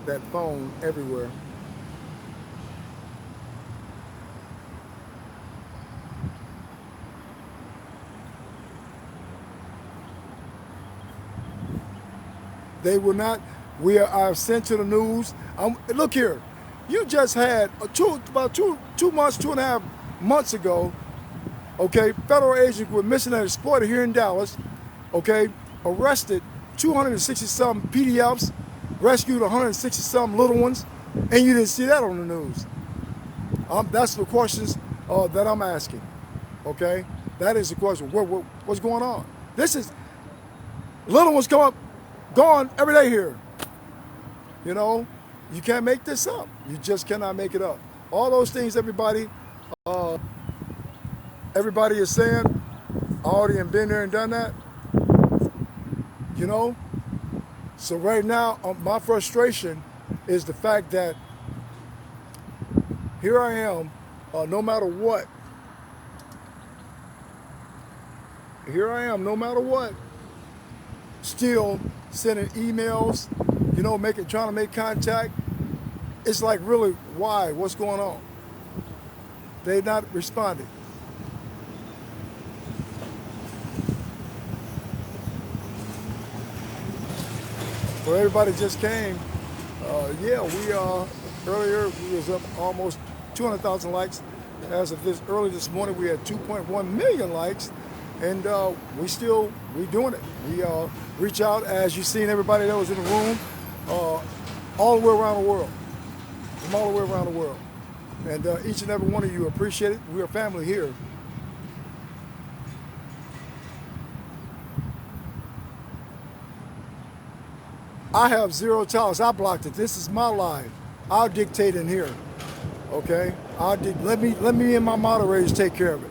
that phone everywhere. They will not. I've sent to the news. Look here, you just had about two months, 2.5 months ago. Okay, federal agents were missing and exploited here in Dallas. Okay, arrested 260 some PDFs, rescued 160 some little ones, and you didn't see that on the news. That's the questions that I'm asking. Okay, that is the question. What's going on? This is little ones come up, gone every day here. You know, you can't make this up. You just cannot make it up. All those things, everybody is saying, I already have been there and done that. You know, so right now, my frustration is the fact that here I am, no matter what. Here I am, no matter what, still sending emails. You know, trying to make contact. It's like, really, why? What's going on? They're not responding. Well, everybody just came. Yeah, we earlier we was up almost 200,000 likes. As of this morning, we had 2.1 million likes, and we doing it. We reach out, as you've seen everybody that was in the room, all the way around the world, from all the way around the world, and each and every one of you appreciate it. We're a family here. I have zero tolerance. I blocked it. This is my live. I'll dictate in here. Okay? Let me and my moderators take care of it.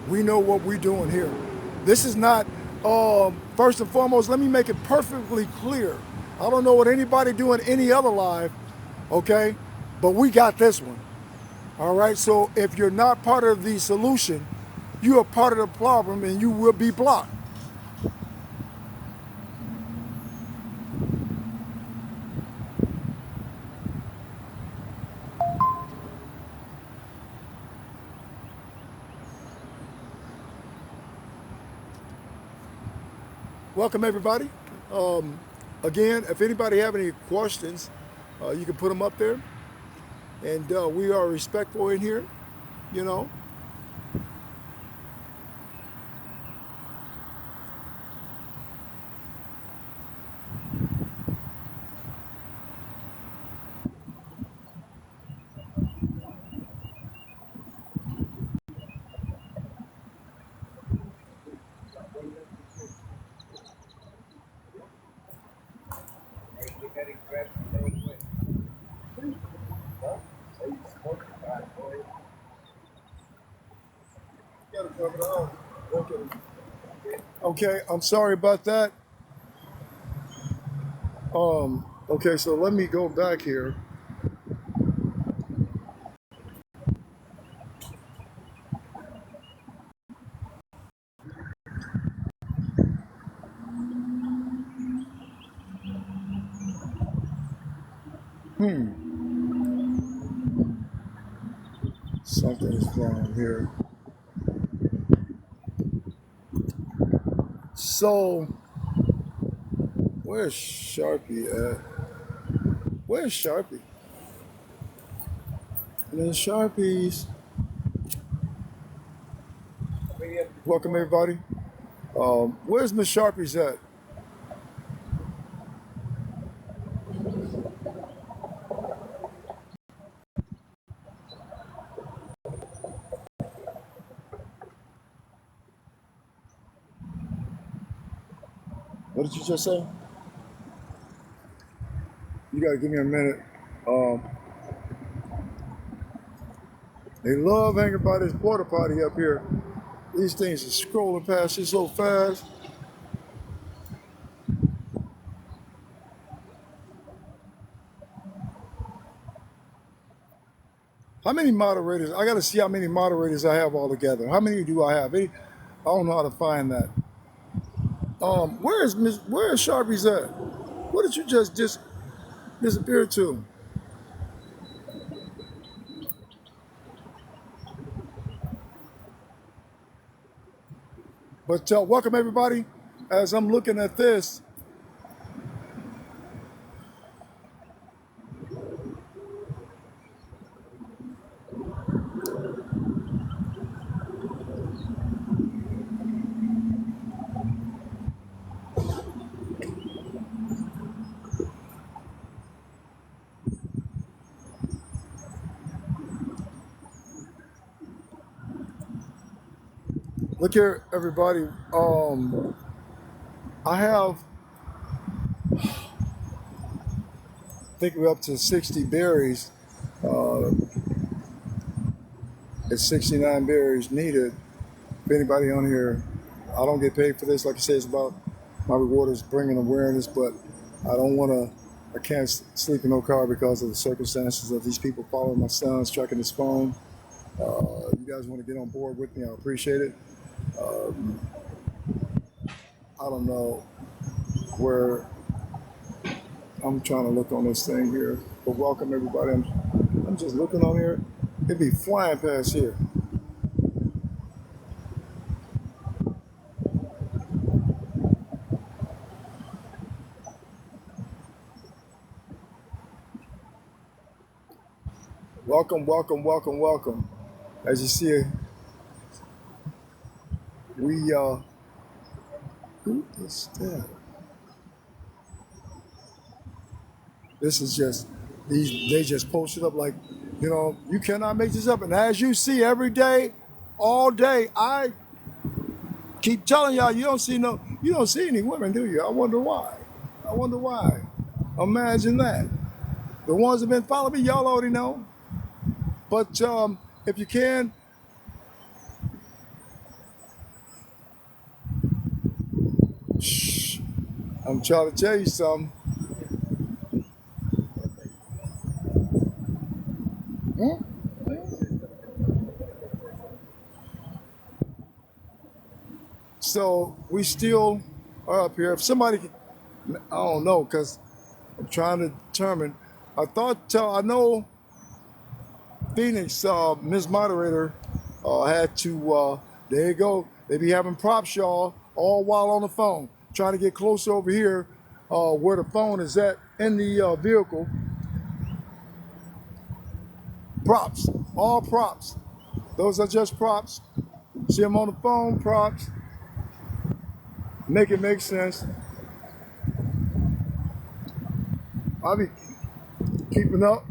We know what we're doing here. This is not first and foremost, let me make it perfectly clear. I don't know what anybody doing any other live, okay? But we got this one. All right? So if you're not part of the solution, you are part of the problem and you will be blocked. Welcome everybody. Again, if anybody have any questions, you can put them up there. And we are respectful in here, you know. Okay, I'm sorry about that. Okay, so let me go back here. Something is wrong here. So, where's Sharpie at? Where's Sharpie? And then Sharpies. Welcome everybody. Where's Miss Sharpie's at? What did you just say? You gotta give me a minute. Um, they love hanging by this porta potty up here. These things are scrolling past you so fast. How many moderators? I gotta see how many moderators I have all together. How many do I have? I don't know how to find that. Where is Sharpie's at? What did you just disappear to? But welcome everybody. As I'm looking at this, look here, everybody. I have, I think we're up to 60 berries. Uh, it's 69 berries needed. If anybody on here, I don't get paid for this. Like I said, it's about my reward is bringing awareness, but I don't want to. I can't sleep in no car because of the circumstances of these people following my son's tracking his phone. You guys want to get on board with me? I appreciate it. Um, I don't know where I'm trying to look on this thing here, but welcome everybody. I'm just looking on here. It'd be flying past here. Welcome, welcome, welcome, welcome. As you see, we who is that? This is just they just posted up like, you cannot make this up. And as you see every day, all day, I keep telling y'all you don't see any women, do you? I wonder why. I wonder why. Imagine that. The ones that have been following me, y'all already know. But if you can, shh, I'm trying to tell you something. Hmm? So we still are up here. If somebody, I don't know, because I'm trying to determine. I know Phoenix, Ms. Moderator, had to, there you go. They be having props, y'all, all while on the phone, trying to get closer over here where the phone is at in the vehicle. Props, all props. Those are just props. See them on the phone, props. Make it make sense. I'll be keeping up.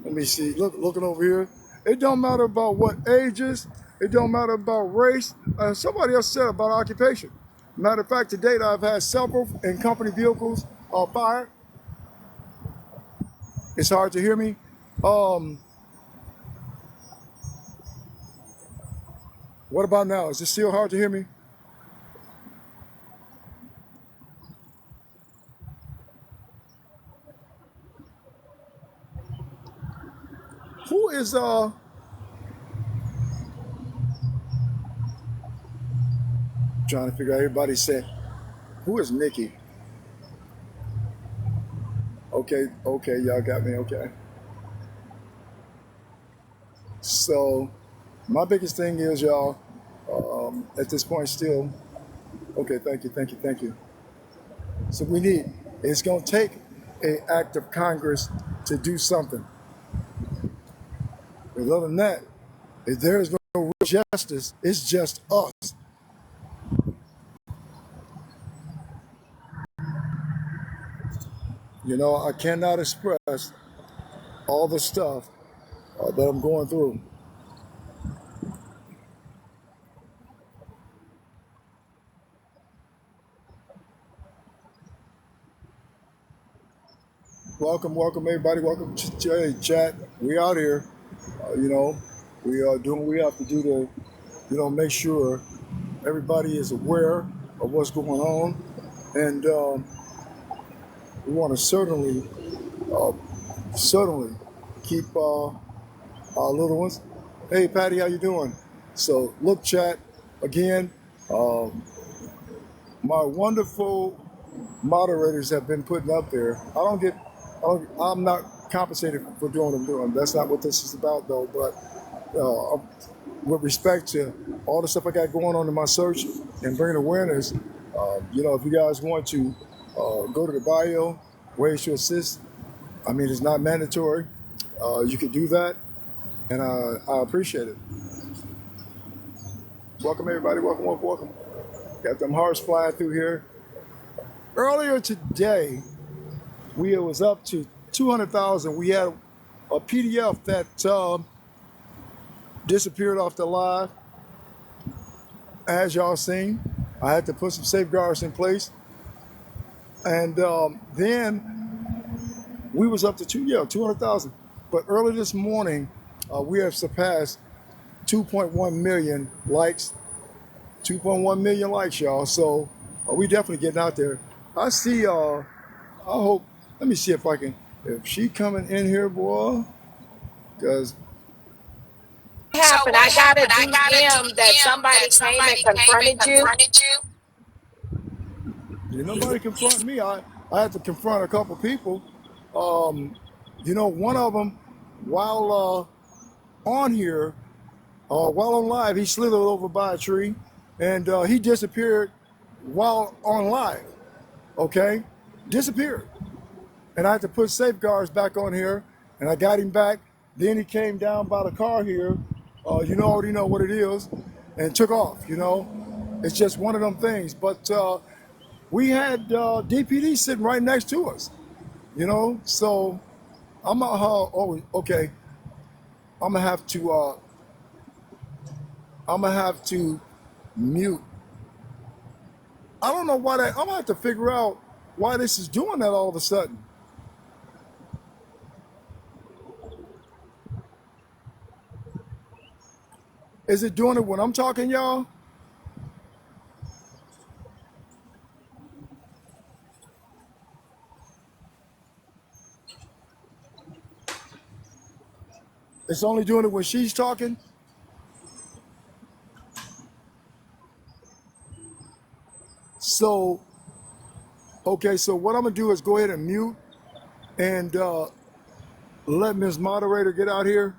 Let me see. Looking over here. It don't matter about what ages. It don't matter about race. Somebody else said about occupation. Matter of fact, to date, I've had several in company vehicles fired. It's hard to hear me. What about now? Is it still hard to hear me? Who is trying to figure out? Everybody said, who is Nikki? Okay, y'all got me. Okay. So my biggest thing is, y'all, at this point still, okay, thank you. So it's going to take an act of Congress to do something. But other than that, if there is no real justice, it's just us. I cannot express all the stuff that I'm going through. Welcome everybody. Welcome to chat. We out here. You know, we are doing what we have to do to, make sure everybody is aware of what's going on, and we want to uh, certainly keep our little ones. Hey, Patty, how you doing? So, look, chat again. Um, my wonderful moderators have been putting up there. I'm not compensated for doing what I'm doing. That's not what this is about, though. But with respect to all the stuff I got going on in my search and bringing awareness, if you guys want to go to the bio, ways to assist. I mean, it's not mandatory. You can do that, and I appreciate it. Welcome, everybody. Welcome. Got them hearts flying through here. Earlier today, we was up to 200,000. We had a PDF that disappeared off the live. As y'all seen, I had to put some safeguards in place, and then we was up to 200,000. But early this morning, we have surpassed 2.1 million likes. 2.1 million likes, y'all. So we definitely getting out there. I see. I hope. Let me see if I can. If she coming in here, boy, because happened? I got a DM that somebody came and confronted you. nobody confront me. I had to confront a couple people. One of them, while on here, while on live, he slithered over by a tree, and he disappeared while on live. Okay, disappeared, and I had to put safeguards back on here, and I got him back. Then he came down by the car here. Already know what it is, and took off. It's just one of them things. But we had DPD sitting right next to us. So okay. I'm gonna have to mute. I don't know why that. I'm gonna have to figure out why this is doing that all of a sudden. Is it doing it when I'm talking, y'all? It's only doing it when she's talking? So, okay, so what I'm gonna do is go ahead and mute and let Ms. Moderator get out here.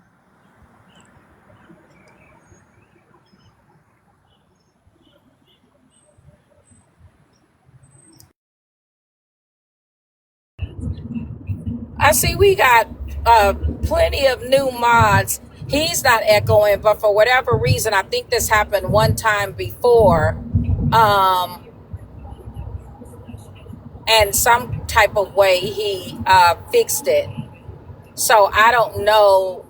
I see we got plenty of new mods. He's not echoing, but for whatever reason, I think this happened one time before. And some type of way he fixed it. So I don't know.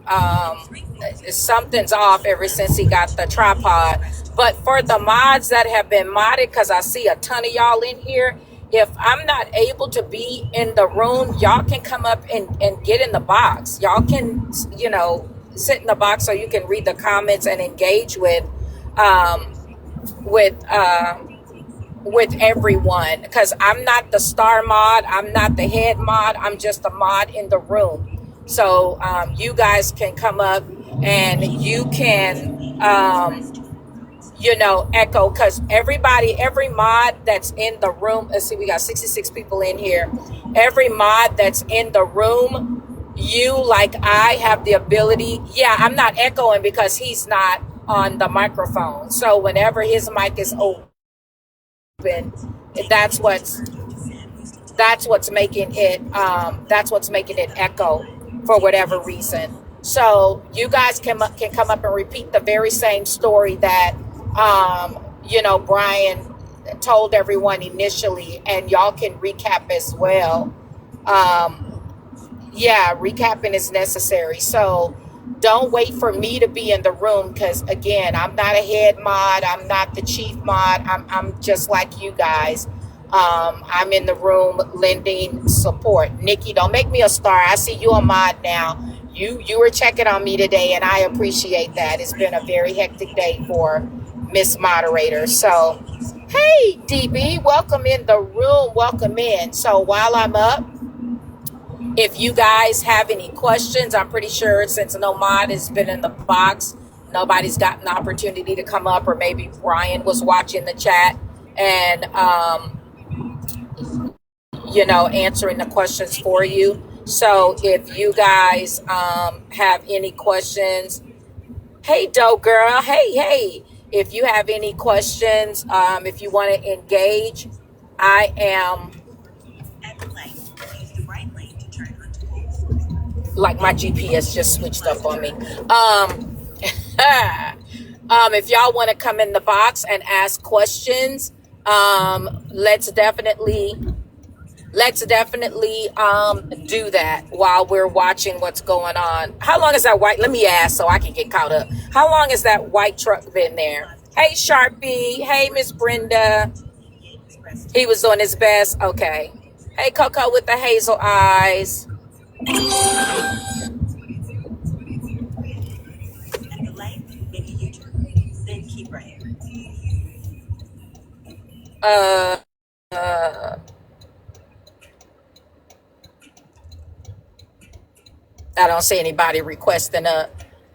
Something's off ever since he got the tripod. But for the mods that have been modded, because I see a ton of y'all in here, if I'm not able to be in the room, y'all can come up and get in the box. Y'all can, sit in the box so you can read the comments and engage with everyone, because I'm not the star mod, I'm not the head mod, I'm just a mod in the room. So you guys can come up and you can echo, because every mod that's in the room, let's see, we got 66 people in here. Every mod that's in the room, you, like I, have the ability. Yeah, I'm not echoing because he's not on the microphone. So whenever his mic is open, that's what's making it echo for whatever reason. So you guys can come up and repeat the very same story that Brian told everyone initially, and y'all can recap as well. Recapping is necessary. So don't wait for me to be in the room, because again, I'm not a head mod, I'm not the chief mod, I'm just like you guys. I'm in the room lending support. Nikki, don't make me a star. I see you a mod now. You were checking on me today, and I appreciate that. It's been a very hectic day for Miss Moderator. So, hey, DB, welcome in the room. Welcome in. So while I'm up, if you guys have any questions, I'm pretty sure since no mod has been in the box, nobody's gotten the opportunity to come up, or maybe Brian was watching the chat and answering the questions for you. So if you guys have any questions, hey, dope girl, hey, if you have any questions, if you want to engage, I am like my GPS just switched up on me. If y'all want to come in the box and ask questions, let's definitely do that while we're watching what's going on. How long is that white? Let me ask so I can get caught up. How long has that white truck been there? Hey, Sharpie. Hey, Miss Brenda. He was doing his best. Okay. Hey, Coco with the hazel eyes. I don't see anybody requesting a.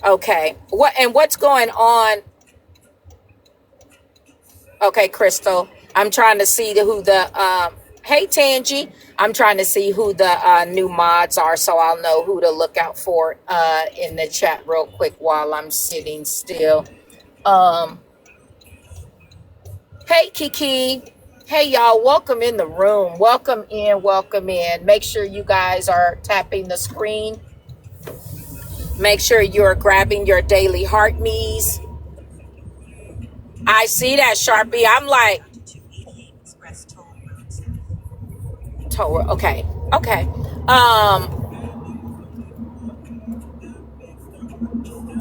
Okay. What's going on? Okay, Crystal. I'm trying to see who the hey, Tangi. I'm trying to see who the new mods are, so I'll know who to look out for in the chat real quick while I'm sitting still. Hey, Kiki. Hey, y'all. Welcome in the room. Welcome in. Make sure you guys are tapping the screen. Make sure you're grabbing your daily heart me's. I see that, Sharpie. I'm like, okay.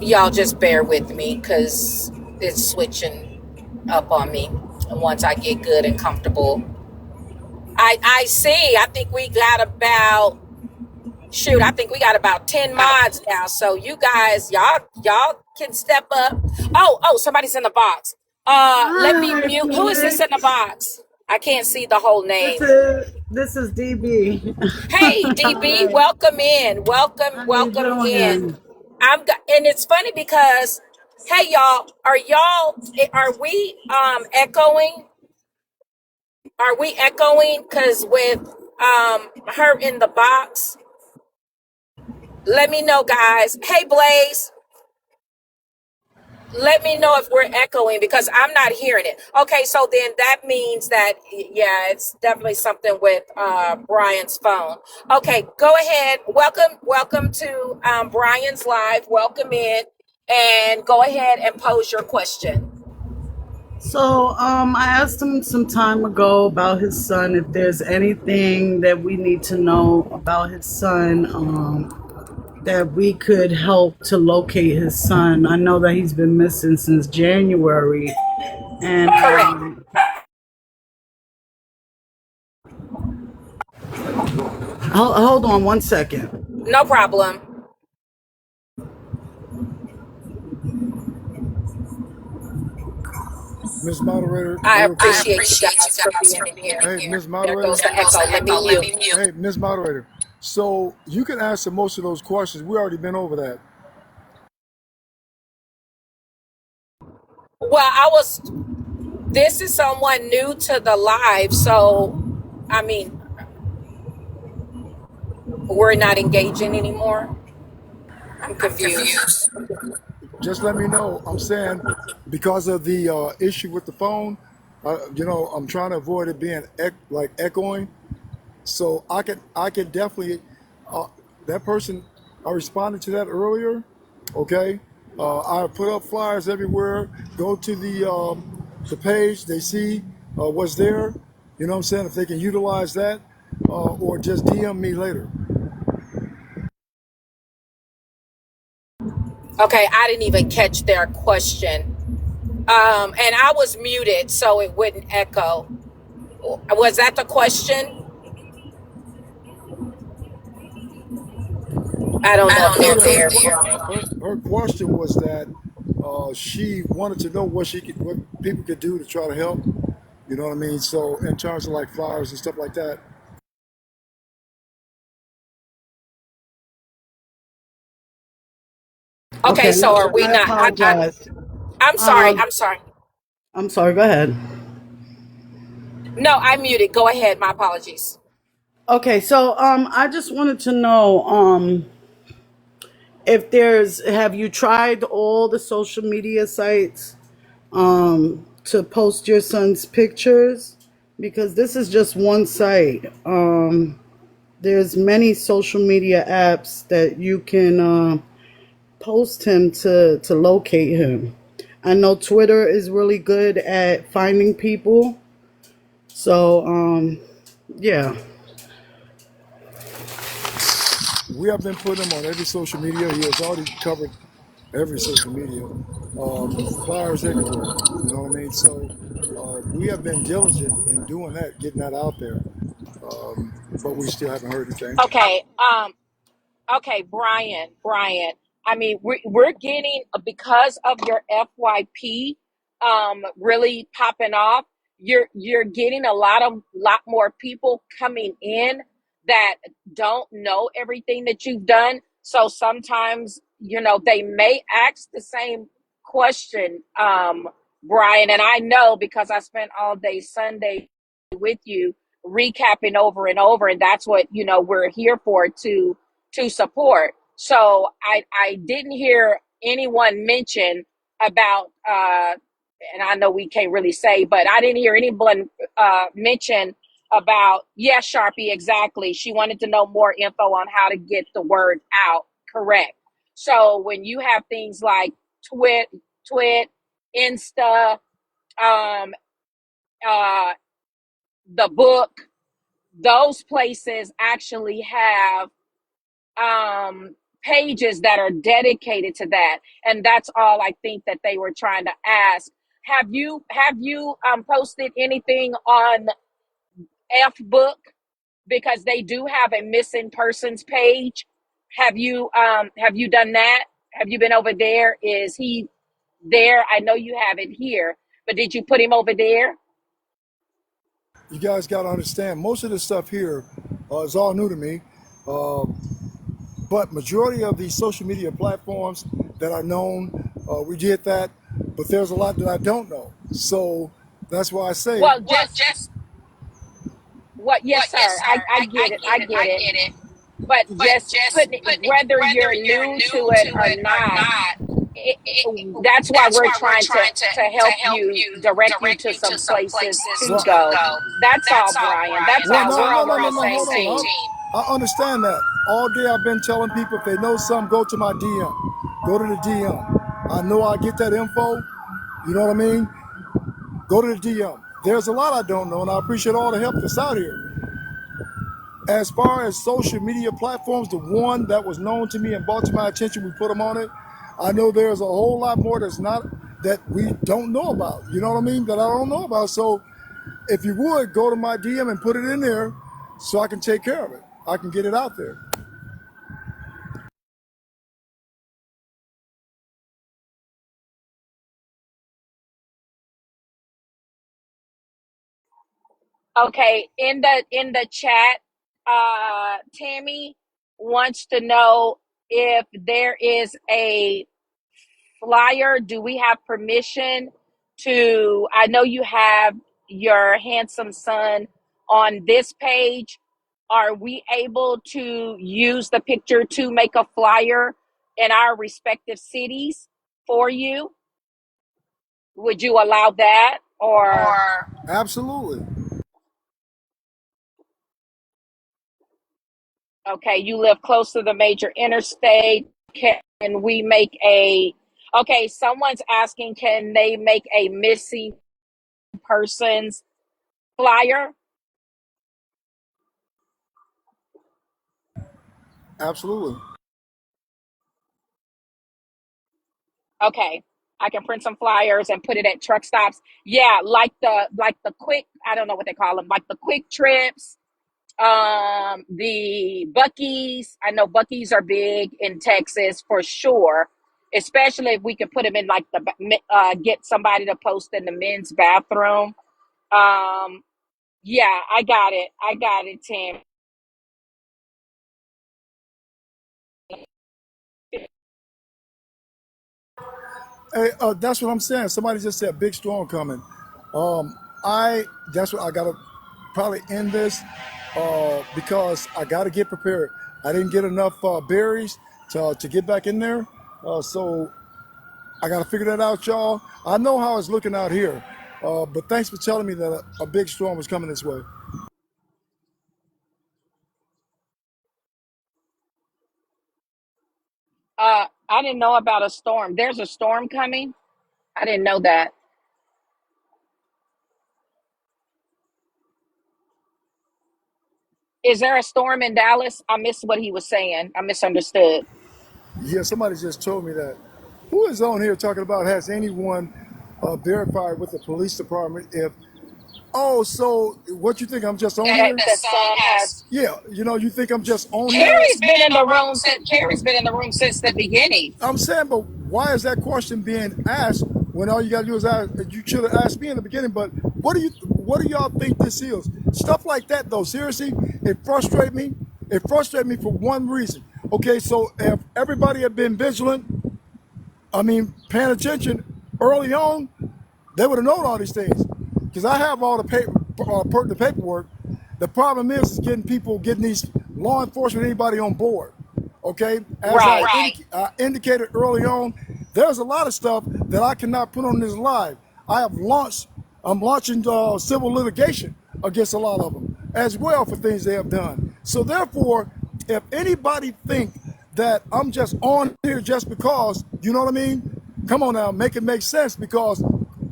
Y'all just bear with me because it's switching up on me. And once I get good and comfortable, I see. I think we got about 10 mods now. So you guys, y'all can step up. Oh, somebody's in the box. Let me mute. Who is this in the box? I can't see the whole name. This is DB. Hey, DB, welcome in. Welcome in. And it's funny because, hey, y'all, are we echoing? Are we echoing? Because with her in the box, let me know, guys. Hey, Blaze. Let me know if we're echoing because I'm not hearing it. Okay, so then that means that, yeah, it's definitely something with Brian's phone. Okay, go ahead. Welcome to Brian's Live. Welcome in and go ahead and pose your question. So I asked him some time ago about his son, if there's anything that we need to know about his son, that we could help to locate his son. I know that he's been missing since January. And hold on one second. No problem. Ms. Moderator. I appreciate you guys for being in here. Hey, Ms. There Moderator. goes the echo. Let me mute. Hey, Ms. Moderator. So you can answer most of those questions. We already been over that. Well, this is someone new to the live, so, I mean, we're not engaging anymore. I'm confused. Just let me know. I'm saying because of the issue with the phone, I'm trying to avoid it being echoing. So I can definitely, that person, I responded to that earlier. Okay. I put up flyers everywhere. Go to the page. They see what's there. You know what I'm saying? If they can utilize that, or just DM me later. Okay, I didn't even catch their question. And I was muted so it wouldn't echo. Was that the question? I don't know if they're Yeah, there. her question was that she wanted to know what people could do to try to help. You know what I mean? So in terms of like flyers and stuff like that. Okay, Okay, so are we I not? apologize. I'm sorry. Um, I'm sorry. I'm sorry. Go ahead. No, I muted. Go ahead. My apologies. Okay, so I just wanted to know if have you tried all the social media sites to post your son's pictures? Because this is just one site. There's many social media apps that you can post him to locate him. I know Twitter is really good at finding people. So yeah. We have been putting him on every social media. He has already covered every social media, flyers everywhere. You know what I mean? So we have been diligent in doing that, getting that out there. But we still haven't heard anything. Okay. Okay, Brian. I mean, we're getting, because of your FYP really popping off. You're getting a lot more people coming in that don't know everything that you've done. So sometimes, they may ask the same question, Brian, and I know because I spent all day Sunday with you recapping over and over, and that's what we're here for, to support. So I didn't hear anyone mention about and I know we can't really say, but I didn't hear anyone mention about, yes, Sharpie, exactly. She wanted to know more info on how to get the word out. Correct. So when you have things like Twit, Insta, um, uh, the book, those places actually have pages that are dedicated to that, and that's all I think that they were trying to ask. Have you posted anything on F Book, because they do have a missing persons page? Have you done that? Have you been over there? Is he there? I know you have it here, but did you put him over there? You guys got to understand, most of this stuff here is all new to me. Uh, but majority of these social media platforms that are known, we did that. But there's a lot that I don't know. So that's why I say, Well, just what? Yes, sir. I get it. I get it. But just putting it, whether you're new to it or not, that's why we're trying to help you, direct you to some places to well, go. That's all, Brian. That's well, all. no, We're no, all no, on no, the no, same hold on. team. I understand that. All day I've been telling people if they know something, go to my DM. Go to the DM. I know I get that info. You know what I mean? Go to the DM. There's a lot I don't know, and I appreciate all the help that's out here. As far as social media platforms, the one that was known to me and brought to my attention, we put them on it. I know there's a whole lot more that we don't know about. You know what I mean? That I don't know about. So if you would, go to my DM and put it in there so I can take care of it. I can get it out there. Okay, in the chat, Tammy wants to know if there is a flyer. Do we have permission to? I know you have your handsome son on this page. Are we able to use the picture to make a flyer in our respective cities for you? Would you allow that? Or, Absolutely. okay, you live close to the major interstate. Can we make a, okay, someone's asking, can they make a missing persons flyer? Absolutely. Okay. I can print some flyers and put it at truck stops. Yeah, like the quick, I don't know what they call them, like the quick trips, the Buc-ee's. I know Buc-ee's are big in Texas for sure, especially if we could put them in like get somebody to post in the men's bathroom. Um, yeah, I got it. I got it, Tim. Hey, that's what I'm saying. Somebody just said big storm coming. Um, that's what I gotta probably end this because I gotta get prepared. I didn't get enough berries to get back in there, so I gotta figure that out, y'all. I know how it's looking out here, but thanks for telling me that a big storm was coming this way. I didn't know about a storm. There's a storm coming. I didn't know that. Is there a storm in Dallas? I missed what he was saying. I misunderstood. Yeah, somebody just told me that. Who is on here talking about has anyone verified with the police department if oh, so what you think I'm just on That here? the sun has. Yeah, you think I'm just on here? Carrie's been in the room since the beginning. I'm saying, but why is that question being asked when all you gotta do is ask? You should have asked me in the beginning. But what do y'all think this is? Stuff like that, though. Seriously, it frustrates me. It frustrates me for one reason. Okay, so if everybody had been vigilant, I mean, paying attention early on, they would have known all these things. Because I have all the pertinent paperwork. The problem is getting these law enforcement, anybody on board. Okay, as Right. I indicated early on, there's a lot of stuff that I cannot put on this live. I'm launching civil litigation against a lot of them as well for things they have done. So therefore, if anybody think that I'm just on here just because, you know what I mean? Come on now, make it make sense because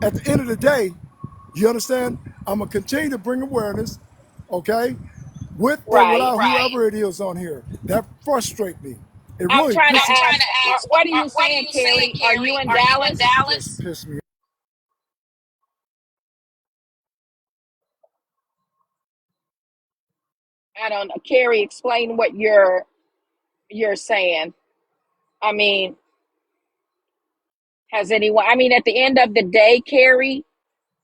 at the end of the day, you understand? I'm gonna continue to bring awareness, okay, with or Right. without whoever it is on here. That frustrates me. It I'm really trying to pisses, ask, what are you saying, Carrie? Are you in Dallas? just pisses me. I don't know. Carrie, explain what you're saying. I mean, has anyone, I mean, at the end of the day, Carrie,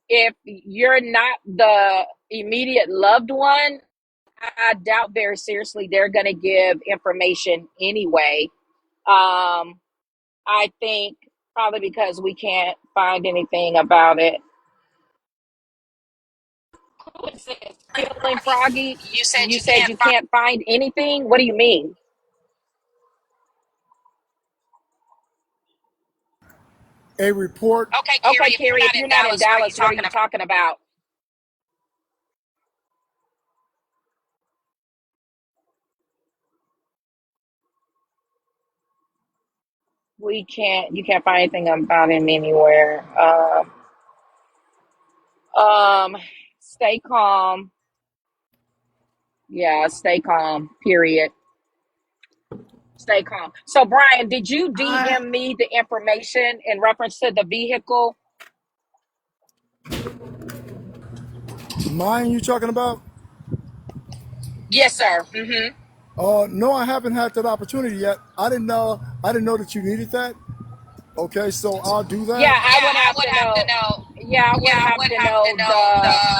if you're not the immediate loved one, I doubt very seriously they're going to give information anyway. Um, I think probably because we can't find anything about it. Who is this? Feeling froggy? You said you can't find anything? What do you mean? A report. Okay, Carrie, if you're not in Dallas, what are you talking about? You can't find anything about him anywhere. Um, stay calm. Yeah, stay calm, period. Stay calm. So, Brian, did you I DM me the information in reference to the vehicle? Mine you talking about? Yes, sir. Mm-hmm. No, I haven't had that opportunity yet. I didn't know that you needed that. Okay, so I'll do Yeah, that. I would have to know. Yeah, I would have to know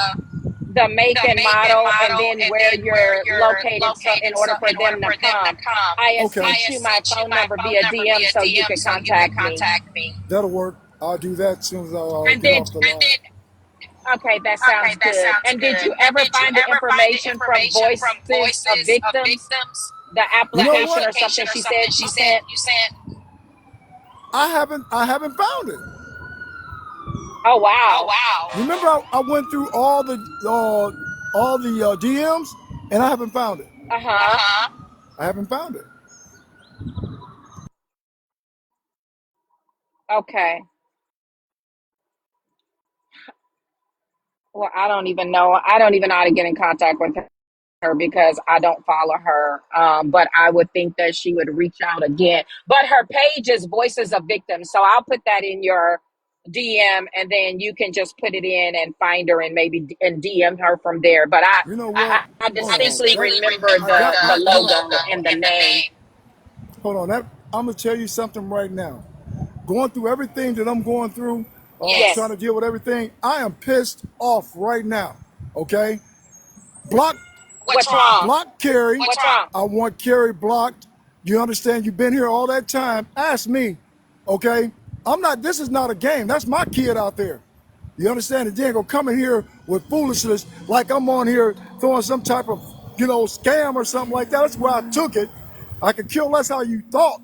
the make and model and then where you're located so in order for them to come. I have Okay, sent you my phone number via DM so you can contact me. that'll work. I'll do that as soon as I And get then, off the line. okay, that sounds good. And did you ever find the information from Voices of Victims, the You know application what? or something she said she sent? I haven't found it. Oh, wow. Remember, I went through all the DMs, and I haven't found it. Uh huh. I haven't found it. Okay. Well, I don't even know. I don't even know how to get in contact with her. her because I don't follow her. But I would think that she would reach out again. But her page is Voices of Victims. So I'll put that in your DM, and then you can just put it in and find her and maybe and DM her from there. But I, You know I, what? I Hold on. distinctly That remember I got the my hold on. logo and the name. Hold on. That I'm gonna tell you something right now. Going through everything that I'm going through, trying Yes. to deal with everything, I am pissed off right now. Okay? Block What's wrong? block Carrie. What's wrong? I want Carrie blocked. You understand? You've been here all that time. Ask me. Okay? I'm not this is not a game. That's my kid out there. You understand? And then go come in here with foolishness like I'm on here throwing some type of, scam or something like that. That's where I took it. I could kill less how you thought,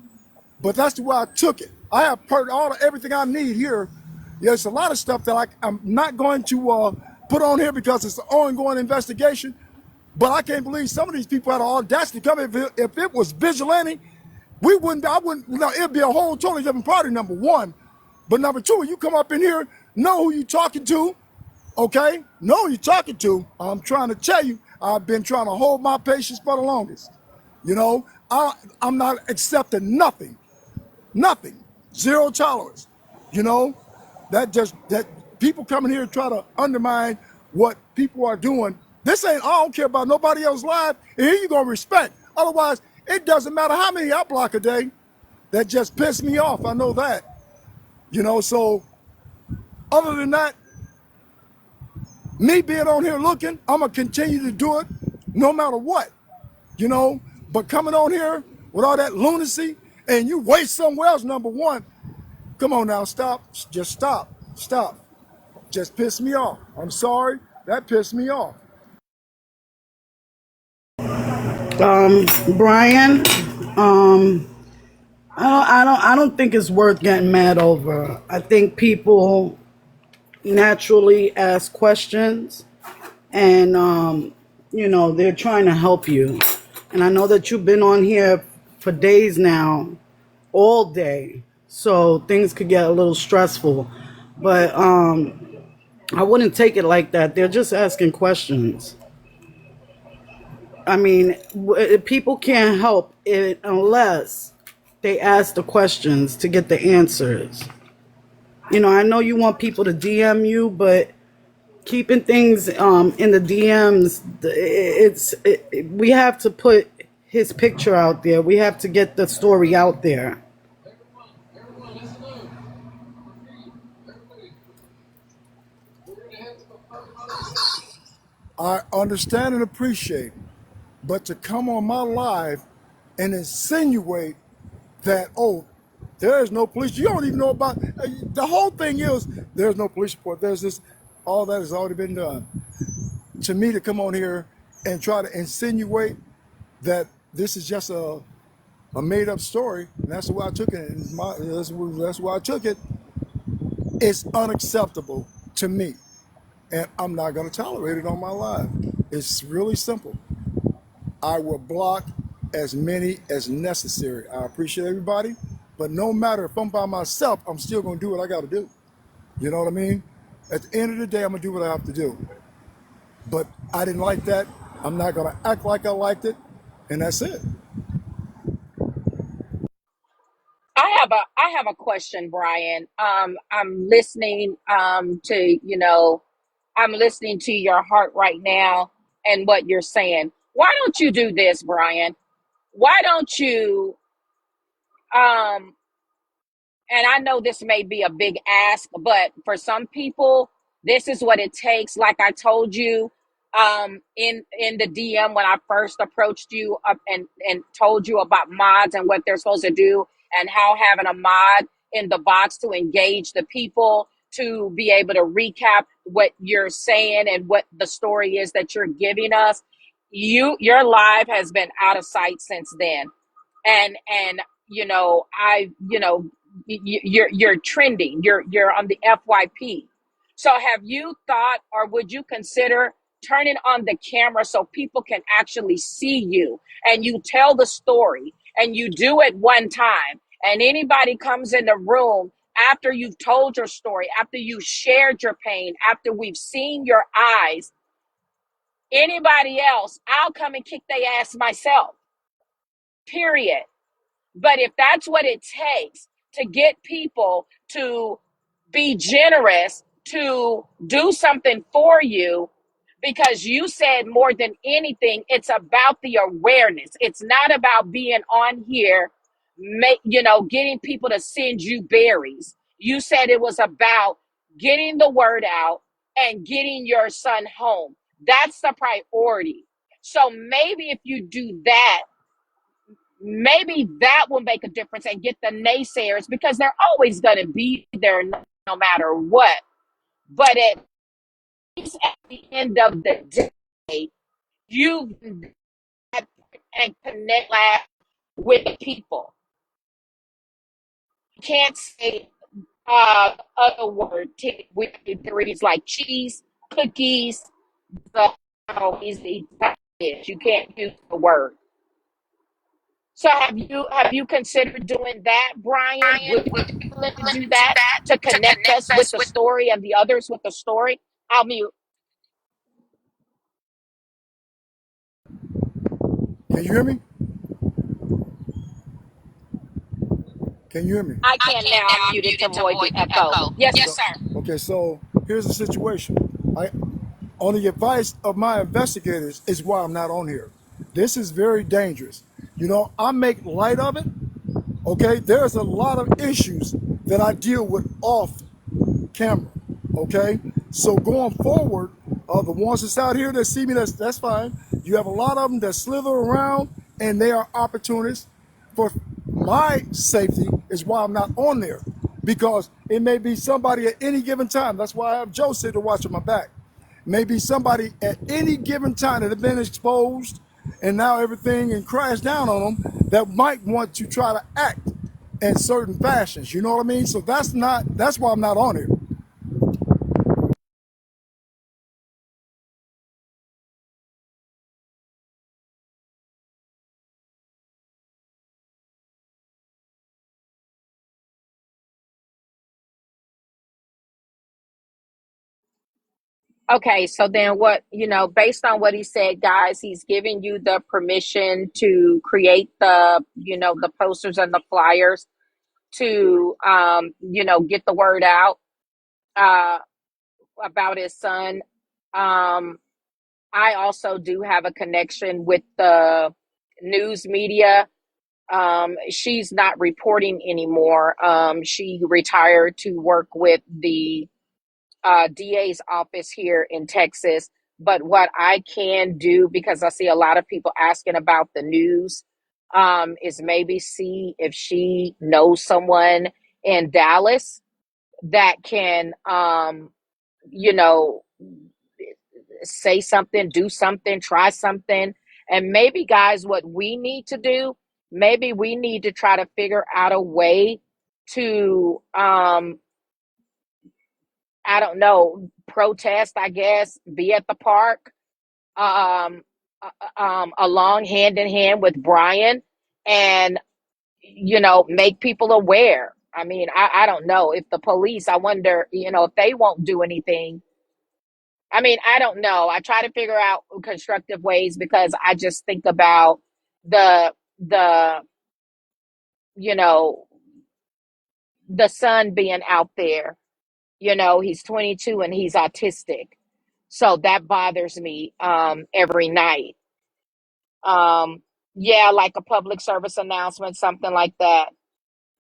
but that's the way I took it. I have everything I need here. There's a lot of stuff that I'm not going to put on here because it's an ongoing investigation. But I can't believe some of these people had the audacity to come. If it was vigilante, I wouldn't, it'd be a whole totally different party, number one. But number two, when you come up in here, know who you're talking to, okay? Know who you're talking to. I'm trying to tell you, I've been trying to hold my patience for the longest. I'm not accepting nothing. Nothing. Zero tolerance. You know, that people coming here and try to undermine what people are doing. This ain't, I don't care about nobody else's life. And here you gonna respect. Otherwise, it doesn't matter how many I block a day. That just pissed me off. I know that. So other than that, me being on here looking, I'm gonna continue to do it no matter what. But coming on here with all that lunacy and you waste somewhere else, number one, come on now, stop. Just stop. Stop. Just pissed me off. I'm sorry. That pissed me off. Brian, I don't think it's worth getting mad over. I think people naturally ask questions, and they're trying to help you. And I know that you've been on here for days now, all day, so things could get a little stressful. But I wouldn't take it like that. They're just asking questions. I mean, people can't help it unless they ask the questions to get the answers. I know you want people to DM you, but keeping things in the DMs, we have to put his picture out there. We have to get the story out there. I understand and appreciate, but to come on my live and insinuate that, there is no police. You don't even know about the whole thing is there's no police report. There's this, all that has already been done. To me, to come on here and try to insinuate that this is just a made up story, and that's the way I took it. That's why I took it. It's unacceptable to me, and I'm not going to tolerate it on my live. It's really simple. I will block as many as necessary. I appreciate everybody, but no matter if I'm by myself, I'm still going to do what I got to do. You know what I mean? At the end of the day, I'm going to do what I have to do. But I didn't like that. I'm not going to act like I liked it, and that's it. I have a question, Brian. I'm listening I'm listening to your heart right now and what you're saying. Why don't you do this, Brian? Why don't you um and I know this may be a big ask, but for some people, this is what it takes. Like I told you, in the DM when I first approached you up and told you about mods and what they're supposed to do, and how having a mod in the box to engage the people to be able to recap what you're saying and what the story is that you're giving us. Your live has been out of sight since then, and you're trending, you're on the FYP. So have you thought, or would you consider turning on the camera so people can actually see you, and you tell the story and you do it one time, and anybody comes in the room after you've told your story, after you shared your pain, after we've seen your eyes, Anybody else, I'll come and kick their ass myself. Period. But if that's what it takes to get people to be generous, to do something for you, because you said more than anything, it's about the awareness. It's not about being on here, getting people to send you berries. You said it was about getting the word out and getting your son home. That's the priority. So maybe if you do that, maybe that will make a difference and get the naysayers, because they're always going to be there no matter what. But at least at the end of the day, you and connect with people. You can't say other word with berries like cheese, cookies, the easy. You can't use the word. So have you considered doing that, Brian? Would you be willing to do that to connect us with the story and the others with the story? I'll mute. Can you hear me? Can you hear me? I can now. I'm muted to avoid the echo. Yes, So, sir. okay, so here's the situation. I, on the advice of my investigators, is why I'm not on here. This is very dangerous. I make light of it. Okay, there's a lot of issues that I deal with off camera. Okay, so going forward, the ones that's out here that see me, that's fine. You have a lot of them that slither around, and they are opportunists. For my safety is why I'm not on there, because it may be somebody at any given time. That's why I have Joe sitting watching my back. Maybe somebody at any given time that have been exposed, and now everything and crash down on them, that might want to try to act in certain fashions. You know what I mean? So that's why I'm not on here. Okay, so then based on what he said, guys, he's giving you the permission to create the posters and the flyers to, get the word out uh, about his son. Um, I also do have a connection with the news media. She's not reporting anymore. She retired to work with the DA's office here in Texas. But what I can do, because I see a lot of people asking about the news, is maybe see if she knows someone in Dallas that can, you know, say something, do something, try something. And maybe, guys, what we need to do, maybe we need to try to figure out a way to, I don't know, protest, I guess, be at the park, um, along hand in hand with Brian, and, make people aware. I mean, I don't know if the police, I wonder, if they won't do anything. I mean, I don't know. I try to figure out constructive ways, because I just think about the you know the son being out there. He's 22 and he's autistic, so that bothers me every night. Um, yeah, like a public service announcement, something like that.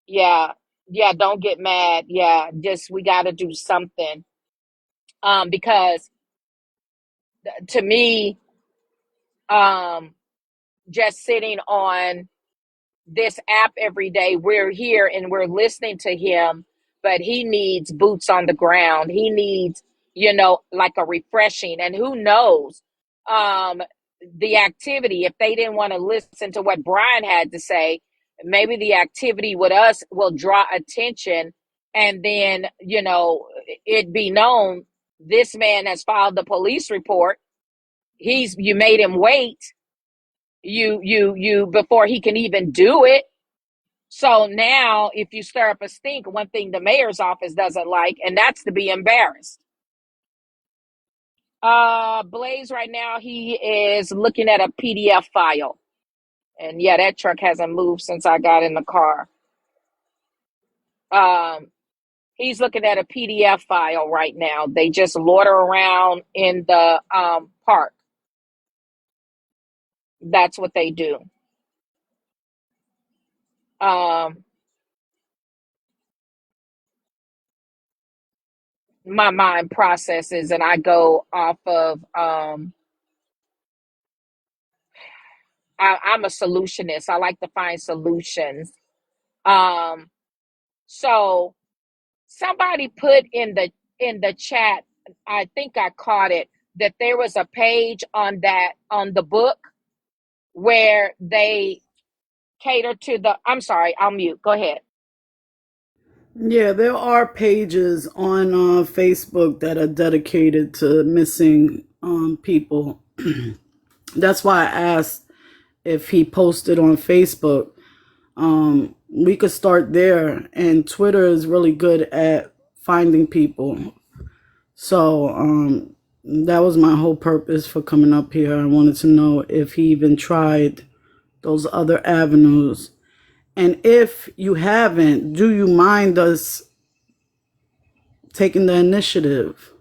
Yeah, yeah. Don't get mad. Yeah, just we got to do something. Because to me, um, just sitting on this app every day. We're here and we're listening to him, but he needs boots on the ground. He needs, like a refreshing. And who knows, um, the activity, if they didn't want to listen to what Brian had to say, maybe the activity with us will draw attention. And then, it be known this man has filed the police report. You made him wait you before he can even do it. So now, if you stir up a stink, one thing the mayor's office doesn't like, and that's to be embarrassed. Blaze right now, he is looking at a PDF file. And yeah, that truck hasn't moved since I got in the car. He's looking at a PDF file right now. They just loiter around in the park. That's what they do. My mind processes and I go off of I'm a solutionist. I like to find solutions. So somebody put in the chat, I think I caught it, that there was a page on the book where they cater to the I'm sorry, I'll mute. Go ahead. Yeah, there are pages on Facebook that are dedicated to missing people. That's why I asked if he posted on Facebook. We could start there, and Twitter is really good at finding people. So that was my whole purpose for coming up here. I wanted to know if he even tried those other avenues. And if you haven't, do you mind us taking the initiative?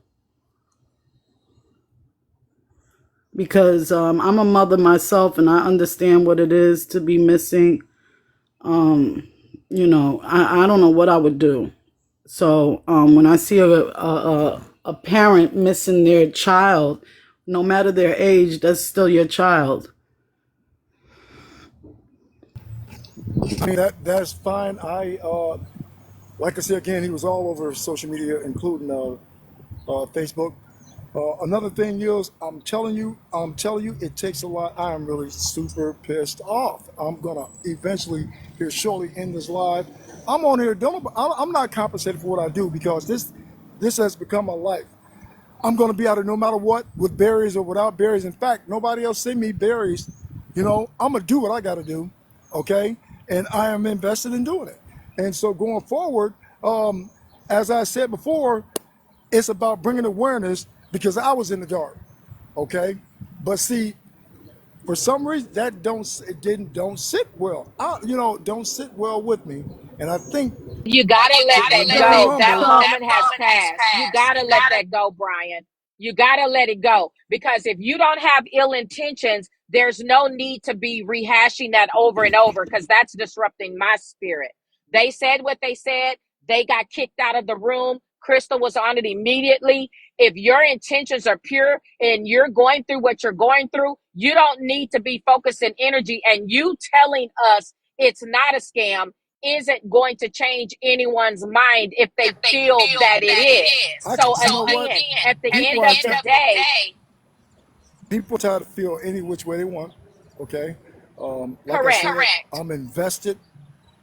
Because I'm a mother myself and I understand what it is to be missing. You know, I don't know what I would do. So when I see a parent missing their child, no matter their age, that's still your child. I mean, that's fine. Like I said again, he was all over social media, including Facebook. Another thing is, I'm telling you, it takes a lot. I am really super pissed off. I'm gonna eventually here shortly end this live. I'm on here. I'm not compensated for what I do because this has become my life. I'm gonna be out there no matter what, with berries or without berries. In fact, nobody else send me berries. You know, I'm gonna do what I gotta do, okay? And I am invested in doing it. And so going forward, as I said before, it's about bringing awareness because I was in the dark, okay? But see, for some reason that don't sit well. Don't sit well with me. And I think You gotta let that go. That moment has passed. You gotta let that go, Brian. You gotta let it go. Because if you don't have ill intentions, there's no need to be rehashing that over and over because that's disrupting my spirit. They said what they said. They got kicked out of the room. Crystal was on it immediately. If your intentions are pure and you're going through what you're going through, you don't need to be focusing energy. And you telling us it's not a scam isn't going to change anyone's mind if they feel that it is. So again, at the end of the day, people try to feel any which way they want, okay? Like correct. I said, I'm invested,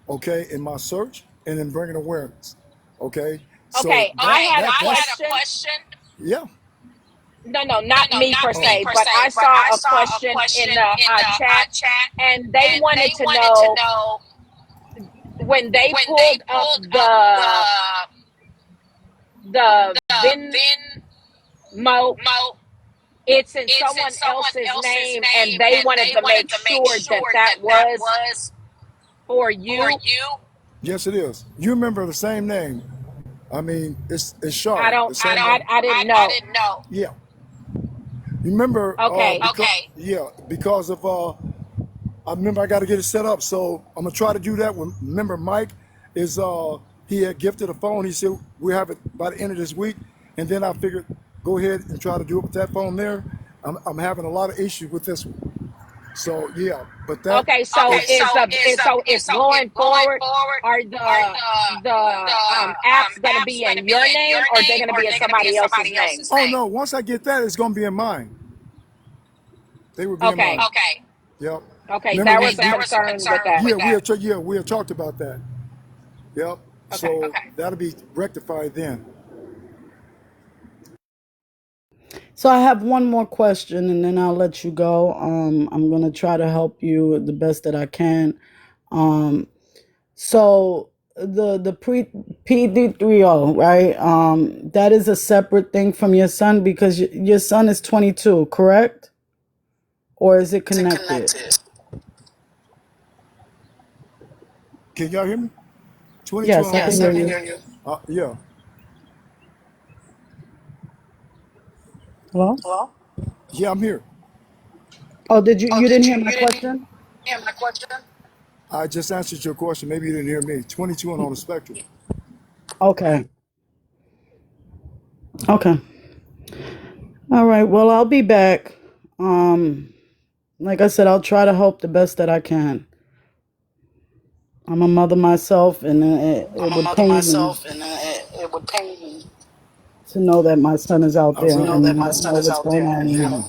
okay, in my search and in bringing awareness, okay? So Okay, I had a question. Yeah. No, not me per se, but I saw a question in the chat, and they wanted to know when they pulled up the Venmo, it's in someone else's name, and they wanted to make sure that was for you. Yes, it is. You remember the same name. I mean, it's sharp. I didn't know. Yeah. You remember? Okay. Yeah, because of I remember I got to get it set up, so I'm gonna try to do that. Remember, Mike is he had gifted a phone. He said we have it by the end of this week, and then I figured go ahead and try to do it with that phone there. I'm having a lot of issues with this one. So yeah, but that it's going forward. Are the apps going to be in your name, or they're going to be in somebody else's name? Oh no! Once I get that, it's going to be in mine. They would be in mine. Okay. Yep. Okay. There was a concern with that. Yeah, we had talked about that. Yep. So that'll be rectified then. So I have one more question and then I'll let you go. I'm going to try to help you the best that I can. So the pre PD30, right? That is a separate thing from your son because your son is 22, correct? Or is it connected? Can y'all hear me? 22 Yes, on I what can now? hear you. Yeah. Hello? Yeah, I'm here. Oh, you didn't hear my question? I just answered your question. Maybe you didn't hear me. 22 and on the spectrum. Okay. Okay. All right. Well, I'll be back. Um, like I said, I'll try to help the best that I can. I'm a mother myself, and it would pain me to know that my son is out I there really, and I don't know what's going on with yeah, him.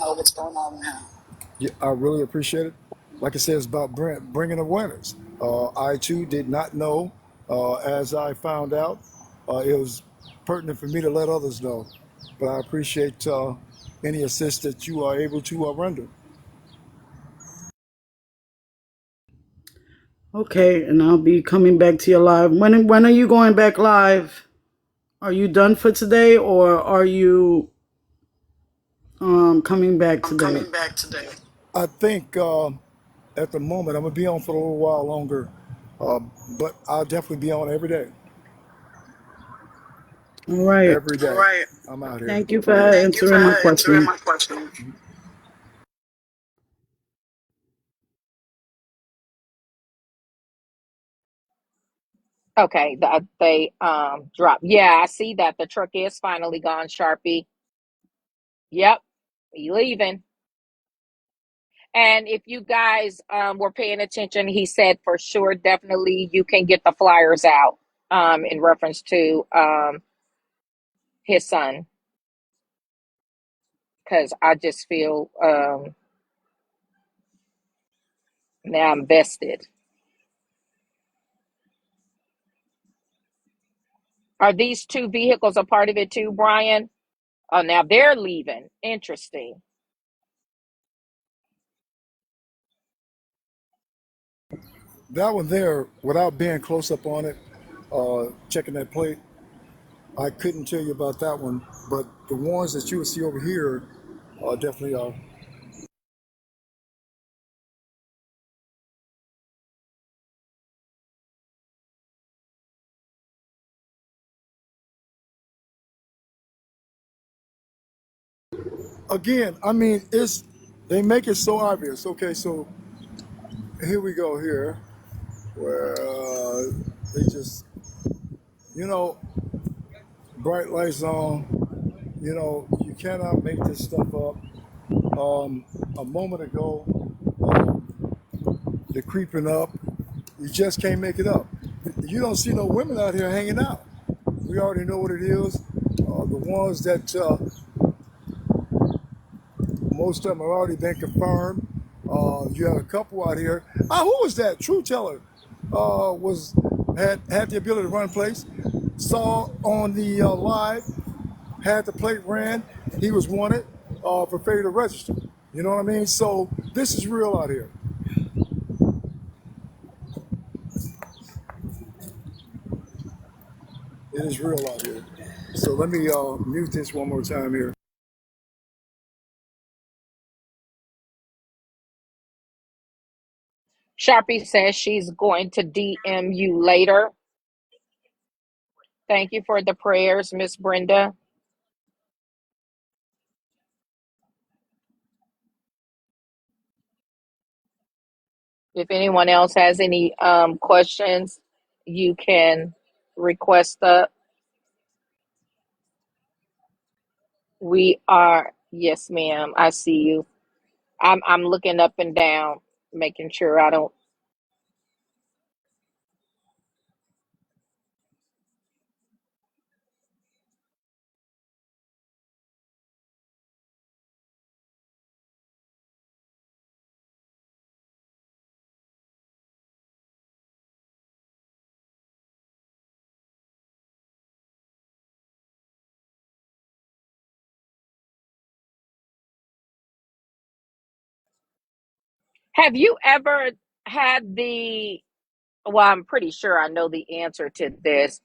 yeah, I really appreciate it. Like I said, it's about bringing awareness. I too did not know. As I found out, it was pertinent for me to let others know. But I appreciate any assist that you are able to render. Okay, and I'll be coming back to your live. When are you going back live? Are you done for today, or are you coming back today? I think at the moment I'm gonna be on for a little while longer, uh, but I'll definitely be on every day. All right. Every day, I'm out here. Thank you for answering my question. Okay, they dropped. Yeah, I see that the truck is finally gone, Sharpie. Yep, he leaving. And if you guys were paying attention, he said for sure, definitely you can get the flyers out in reference to his son, because I just feel now I'm vested. Are these two vehicles a part of it too, Brian? Oh, now they're leaving. Interesting. That one there, without being close up on it, checking that plate, I couldn't tell you about that one. But the ones that you will see over here definitely are. Again, I mean, they make it so obvious. Okay, so here we go here, where they just, you know, bright lights on. You know, you cannot make this stuff up. A moment ago, they're creeping up. You just can't make it up. You don't see no women out here hanging out. We already know what it is. The ones that most of them have already been confirmed. You have a couple out here. Who was that? True Teller was had the ability to run place. Saw on the live, had the plate ran. He was wanted for failure to register. You know what I mean? So this is real out here. It is real out here. So let me mute this one more time here. Sharpie says she's going to DM you later. Thank you for the prayers, Miss Brenda. If anyone else has any questions, you can request the. We are, yes, ma'am. I see you. I'm looking up and down, making sure I don't. Have you ever had the well, I'm pretty sure I know the answer to this,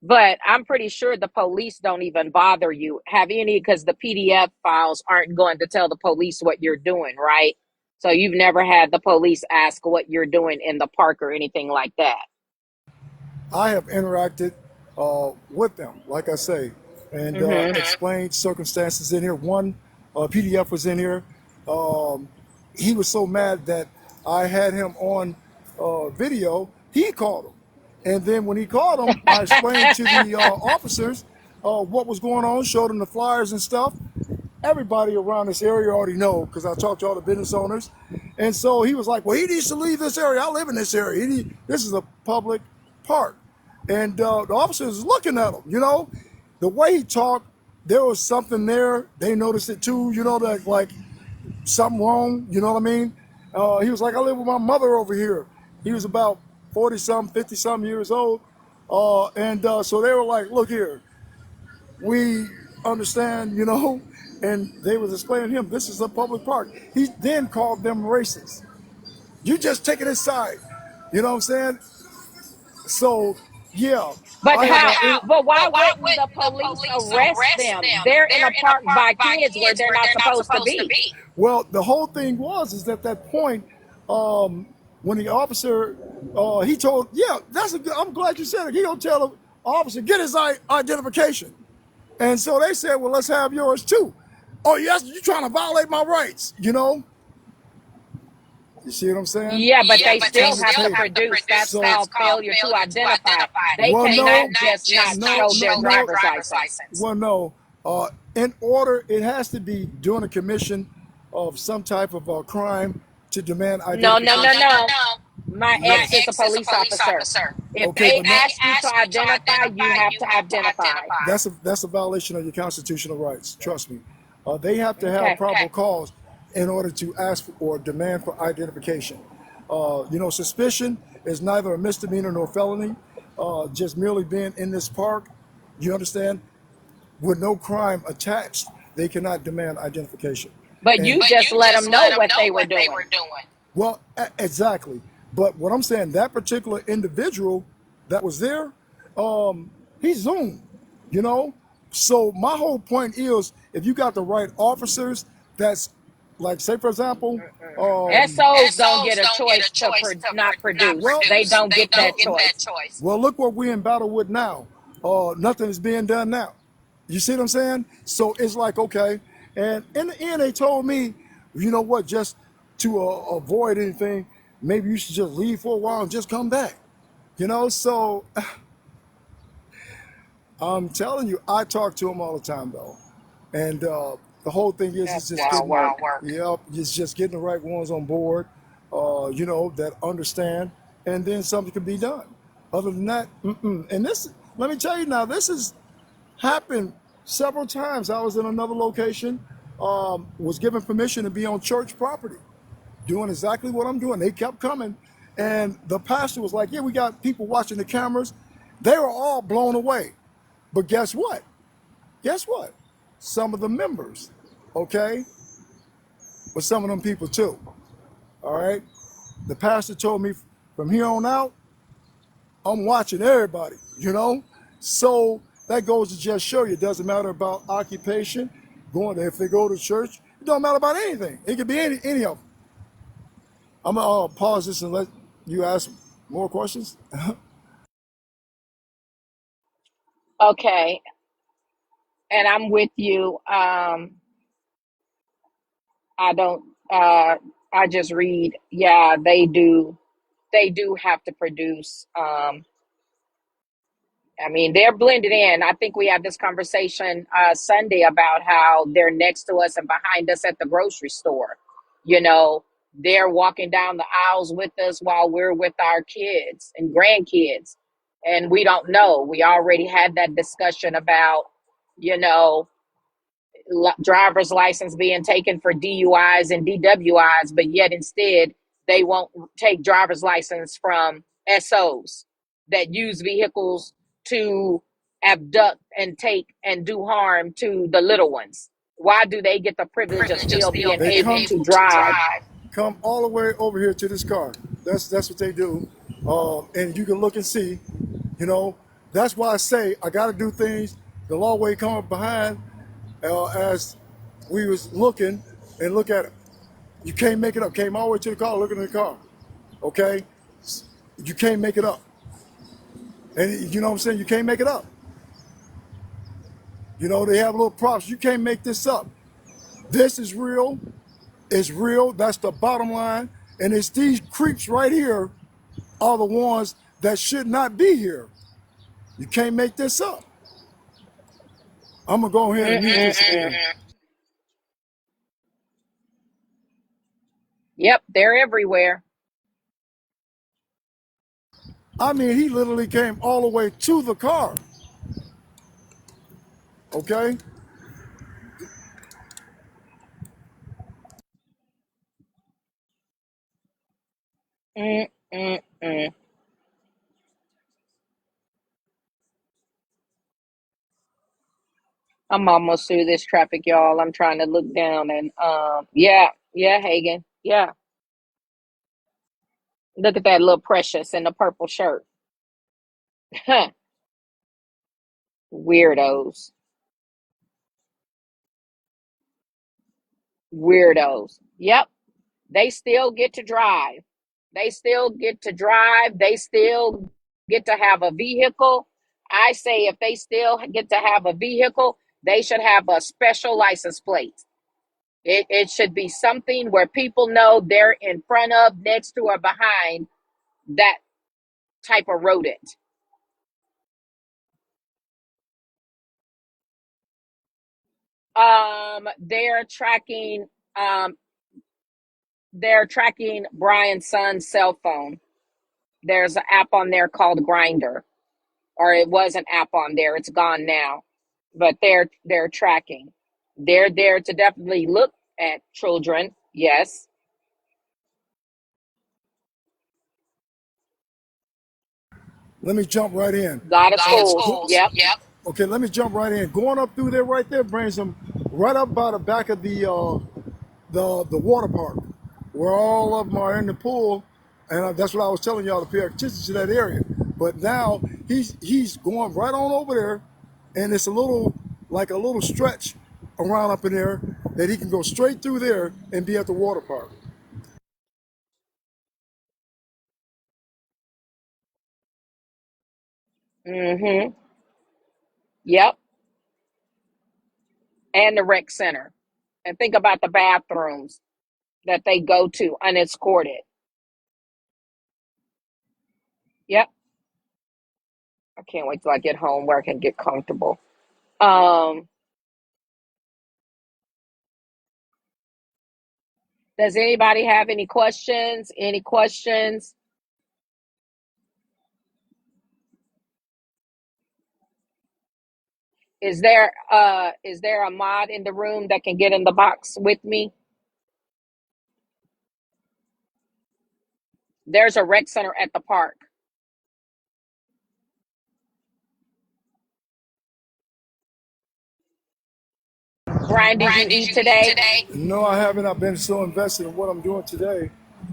but I'm pretty sure the police don't even bother you. Have any, because the PDF files aren't going to tell the police what you're doing, right? So you've never had the police ask what you're doing in the park or anything like that. I have interacted with them, like I say, and Mm-hmm. explained circumstances in here. One PDF was in here. Um, he was so mad that I had him on video. He called him, and then when he called him, I explained to the officers what was going on, showed them the flyers and stuff. Everybody around this area already know because I talked to all the business owners, and so he was like, "Well, he needs to leave this area. I live in this area. This is a public park." And the officers looking at him, the way he talked, there was something there. They noticed it too, that like something wrong, you know what I mean? He was like, "I live with my mother over here." He was about 40 something, 50 something years old. And so they were like, "Look here, we understand, and they was explaining to him, this is a public park. He then called them racist. You just taking his side. You know what I'm saying? So, yeah, But I have how? a, But why wouldn't the police arrest them? They're in a park by kids where they're not supposed to be. well, the whole thing is at that point, when the officer, he told, yeah, I'm glad you said it. He gonna tell the officer, get his identification. And so they said, well, let's have yours too. Oh, yes, you're trying to violate my rights, You see what I'm saying? Yeah, but they still On the have to table. produce. That's So, called failure to identify. They well, cannot no, just not no, show their no. driver's license. Well, no. In order, it has to be during a commission of some type of crime to demand No, no, identification. no, no. My Yeah. ex is a police officer. If Okay, they but not, ask you to identify, you have to identify. that's a violation of your constitutional rights. Trust me. They have to have Okay. probable cause in order to ask for or demand for identification. Suspicion is neither a misdemeanor nor felony. Just merely being in this park, you understand, with no crime attached, they cannot demand identification. But And you just let them know what they were doing. well, exactly. But what I'm saying, that particular individual that was there, he zoomed, you know? So my whole point is, if you got the right officers, that's like, say for example, SOs don't get a choice to not produce. well, They don't get that choice. well, look what we're in battle with now. Nothing is being done now. You see what I'm saying? So it's like, okay. And in the end, they told me, you know what, just to avoid anything, maybe you should just leave for a while and just come back. So I'm telling you, I talk to them all the time, though. And the whole thing is, it's That's just wild getting, work. yep, it's just getting the right ones on board, that understand, and then something can be done. Other than that, mm-mm. And this, let me tell you now, this has happened several times. I was in another location, was given permission to be on church property, doing exactly what I'm doing. They kept coming, and the pastor was like, "Yeah, we got people watching the cameras." They were all blown away. But guess what? Guess what? Some of the members, okay, but some of them people too. All right. The pastor told me from here on out, I'm watching everybody. So that goes to just show you, it doesn't matter about occupation, if they go to church, it don't matter about anything. It could be any of them. I'm gonna pause this and let you ask more questions. Okay. And I'm with you. I don't, I just read, yeah, they do have to produce. I mean, they're blended in. I think we had this conversation Sunday about how they're next to us and behind us at the grocery store. You know, they're walking down the aisles with us while we're with our kids and grandkids. And we don't know. We already had that discussion about, you know, driver's license being taken for DUIs and DWIs, but yet instead they won't take driver's license from SOs that use vehicles to abduct and take and do harm to the little ones. Why do they get the privilege of still being They able come to drive? come all the way over here to this car. That's what they do. And you can look and see, you know, that's why I say I got to do things the long way coming behind as we was looking and look at it. You can't make it up. Came all the way to the car, looking at the car. Okay? You can't make it up. And you know what I'm saying? You can't make it up. You know, they have little props. You can't make this up. This is real. It's real. That's the bottom line. And it's these creeps right here are the ones that should not be here. You can't make this up. I'm going to go ahead and mute this again. Yep, they're everywhere. I mean, he literally came all the way to the car. Okay? Mm-mm-mm. I'm almost through this traffic, y'all. I'm trying to look down and yeah, Hagen. Yeah. Look at that little precious in the purple shirt. Huh. Weirdos. Weirdos. Yep. They still get to drive. They still get to drive. They still get to have a vehicle. I say if they still get to have a vehicle, they should have a special license plate. It should be something where people know they're in front of, next to, or behind that type of rodent. They're tracking Brian's son's cell phone. There's an app on there called Grinder, or it was an app on there. It's gone now, but they're tracking. They're there to definitely look at children. Yes, Let me jump right in. a lot of schools. Yep. Okay, let me jump right in. Going up through there right there brings them right up by the back of the water park, where all of them are in the pool, and that's what I was telling y'all to pay attention to that area. But now he's going right on over there, and it's a little stretch around up in there that he can go straight through there and be at the water park. Mm-hmm. Yep. And the rec center. And think about the bathrooms that they go to unescorted. Yep. I can't wait till I get home where I can get comfortable. Um, does anybody have any questions? Any questions? Is there a mod in the room that can get in the box with me? There's a rec center at the park. Brian, did you eat today? No, I haven't. I've been so invested in what I'm doing today.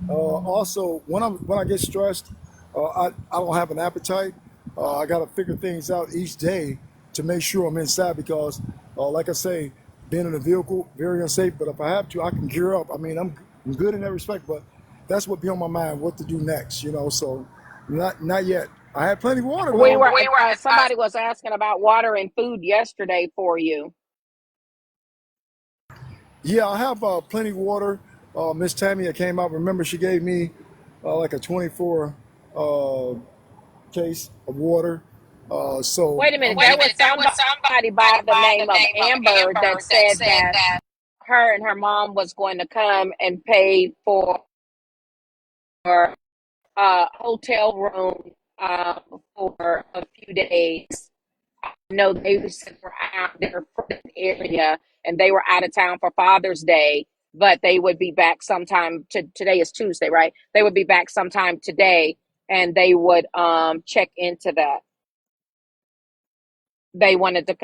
Also, when I get stressed, I don't have an appetite. I got to figure things out each day to make sure I'm inside because, like I say, being in a vehicle very unsafe. But if I have to, I can gear up. I mean, I'm good in that respect. But that's what be on my mind, what to do next. You know, so not yet. I had plenty of water We though. were somebody was asking about water and food yesterday for you. Yeah, I have plenty of water. Miss Tammy came out. Remember, she gave me like a 24 uh, case of water. So Wait a minute, there was somebody by the name of Amber that said that her and her mom was going to come and pay for a hotel room for a few days. I know they said were out there for the area and they were out of town for Father's Day, but they would be back sometime. Today is Tuesday, right? They would be back sometime today, and they would check into that. They wanted to.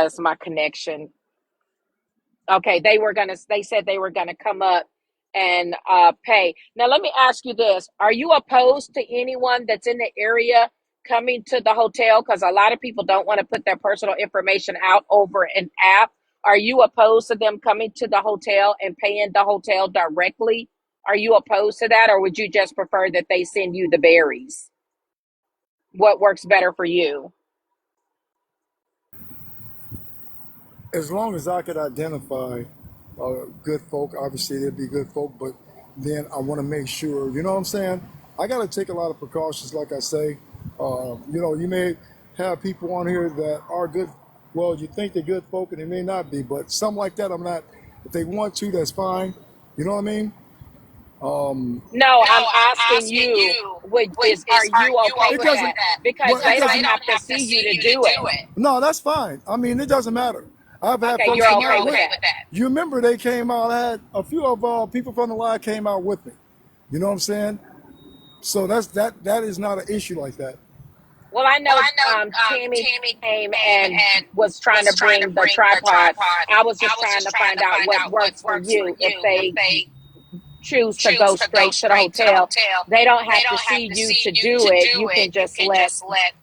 It's my connection. Okay, they said they were gonna come up and pay. Now, let me ask you this. Are you opposed to anyone that's in the area coming to the hotel? Because a lot of people don't want to put their personal information out over an app. Are you opposed to them coming to the hotel and paying the hotel directly? Are you opposed to that, or would you just prefer that they send you the berries? What works better for you? As long as I could identify good folk, obviously they'd be good folk, but then I want to make sure, you know what I'm saying? I got to take a lot of precautions, like I say. You may have people on here that are good. Well, you think they're good folk and they may not be, but something like that, I'm not. If they want to, that's fine. You know what I mean? No, No, I'm I'm asking asking you, you, are are you you okay It with okay doesn't. with that? that? Because Well, it they Because don't they doesn't. have don't to have to see you see to you to do do it. it. No, that's fine. I mean, it doesn't matter. I've had Okay, folks you're Okay, come you're okay out with with. okay that. with that. You remember they came out. I had a few of people from the line came out with me. You know what I'm saying? So that is not an issue like that. Well, I Well, know I know Tammy Tammy came came and and was trying to was trying to bring the bring the tripod. tripod. I was I just was trying just to trying find to out find what out what works for works for you. If you. If they they choose to go choose to go straight to the straight to the hotel, hotel, they don't they have to don't have see to you see to you do to it. do You it. can You just can just let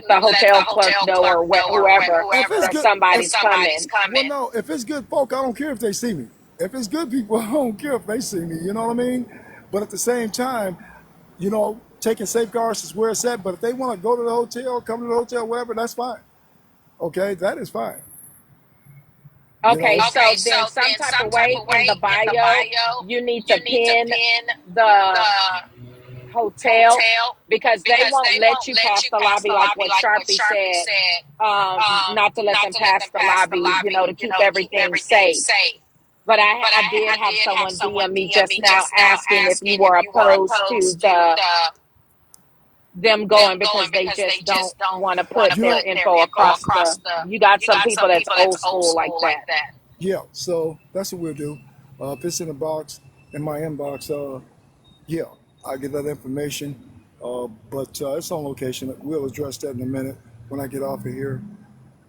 the let the hotel clerk hotel know, clerk or know, or whoever, If it's whoever, that good, if that somebody's somebody's coming. well, coming. no, if it's good folk, I don't care if they see me. If it's good people, I don't care if they see me. You know what I mean? But at the same time, taking safeguards is where it's at. But if they want to go to the hotel, come to the hotel, whatever, that's fine. Okay, that is fine. You Okay, know. so Okay, so then some then type some of type way of in the way in the bio, bio, you need to you need to pin pin the the hotel, hotel because they because won't they let won't you let pass you the pass lobby, the like lobby what like what Sharpie Sharpie said, said, not to let not them to let pass them the pass the lobby, lobby, to keep to keep everything everything safe. safe. But But I did I have did have someone someone DM me DM just me now just now asking if you asking if were you were opposed to opposed to them them going, going because they because they just don't just don't want to want put to You their know, put their info info across across the. the. You got You some got people some that's people that's old old school like school like that. that. yeah. So that's what we'll do. If it's in the box, in my inbox, yeah, I'll get that information. But it's on location. We'll address that in a minute when I get off of here.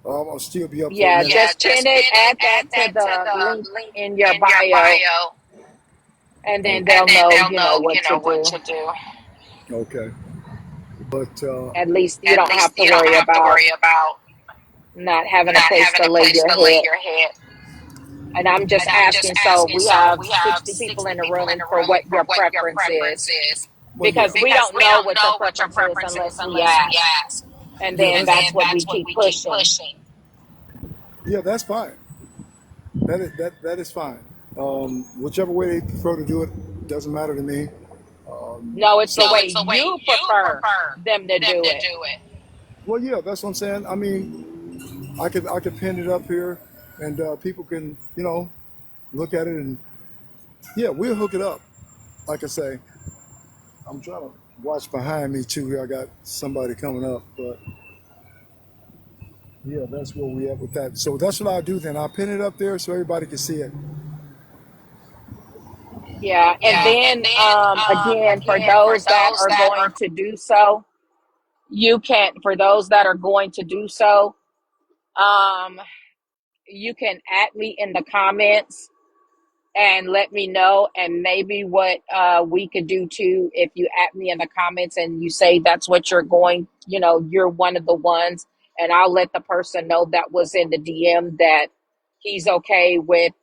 I'll still be up for a Yeah, minute. Yeah, just pin just it, pin it, add that add to that to the link the link in your in your bio, bio, and then Okay. they'll and then know, they'll know, what to what do. to do. Okay. But At least you At don't least have to you don't worry have to about worry about not having a not place having to a lay place your to lay head. your head. And I'm just And I'm just asking, so asking. we So have we have 60 people 60 in the people in room the for room what for your what your preference preference is, is, well, yeah, because we because don't we know don't what your know what your preference is preference is unless we unless we ask. ask. And yeah, then And that's that's then what we that's what keep we keep pushing. pushing. yeah, that's fine. That is fine. Whichever way they prefer to do it doesn't matter to me. No, it's the No, So, way it's the way you you prefer prefer them to them do to it. do it. well, yeah, that's what I'm saying. I mean, I could pin it up here, and people can look at it, and yeah, we'll hook it up. Like I say, I'm trying to watch behind me too. Here, I got somebody coming up, but yeah, that's where we at with that. So that's what I'll do then. I'll pin it up there so everybody can see it. Yeah, and Yeah, and then then again, for again for those that those are that going are to do so, you can. For those that are going to do so, um, you can add me in the comments and let me know. And maybe what we could do too, if you add me in the comments and you say that's what you're going, you're one of the ones, and I'll let the person know that was in the DM that he's okay with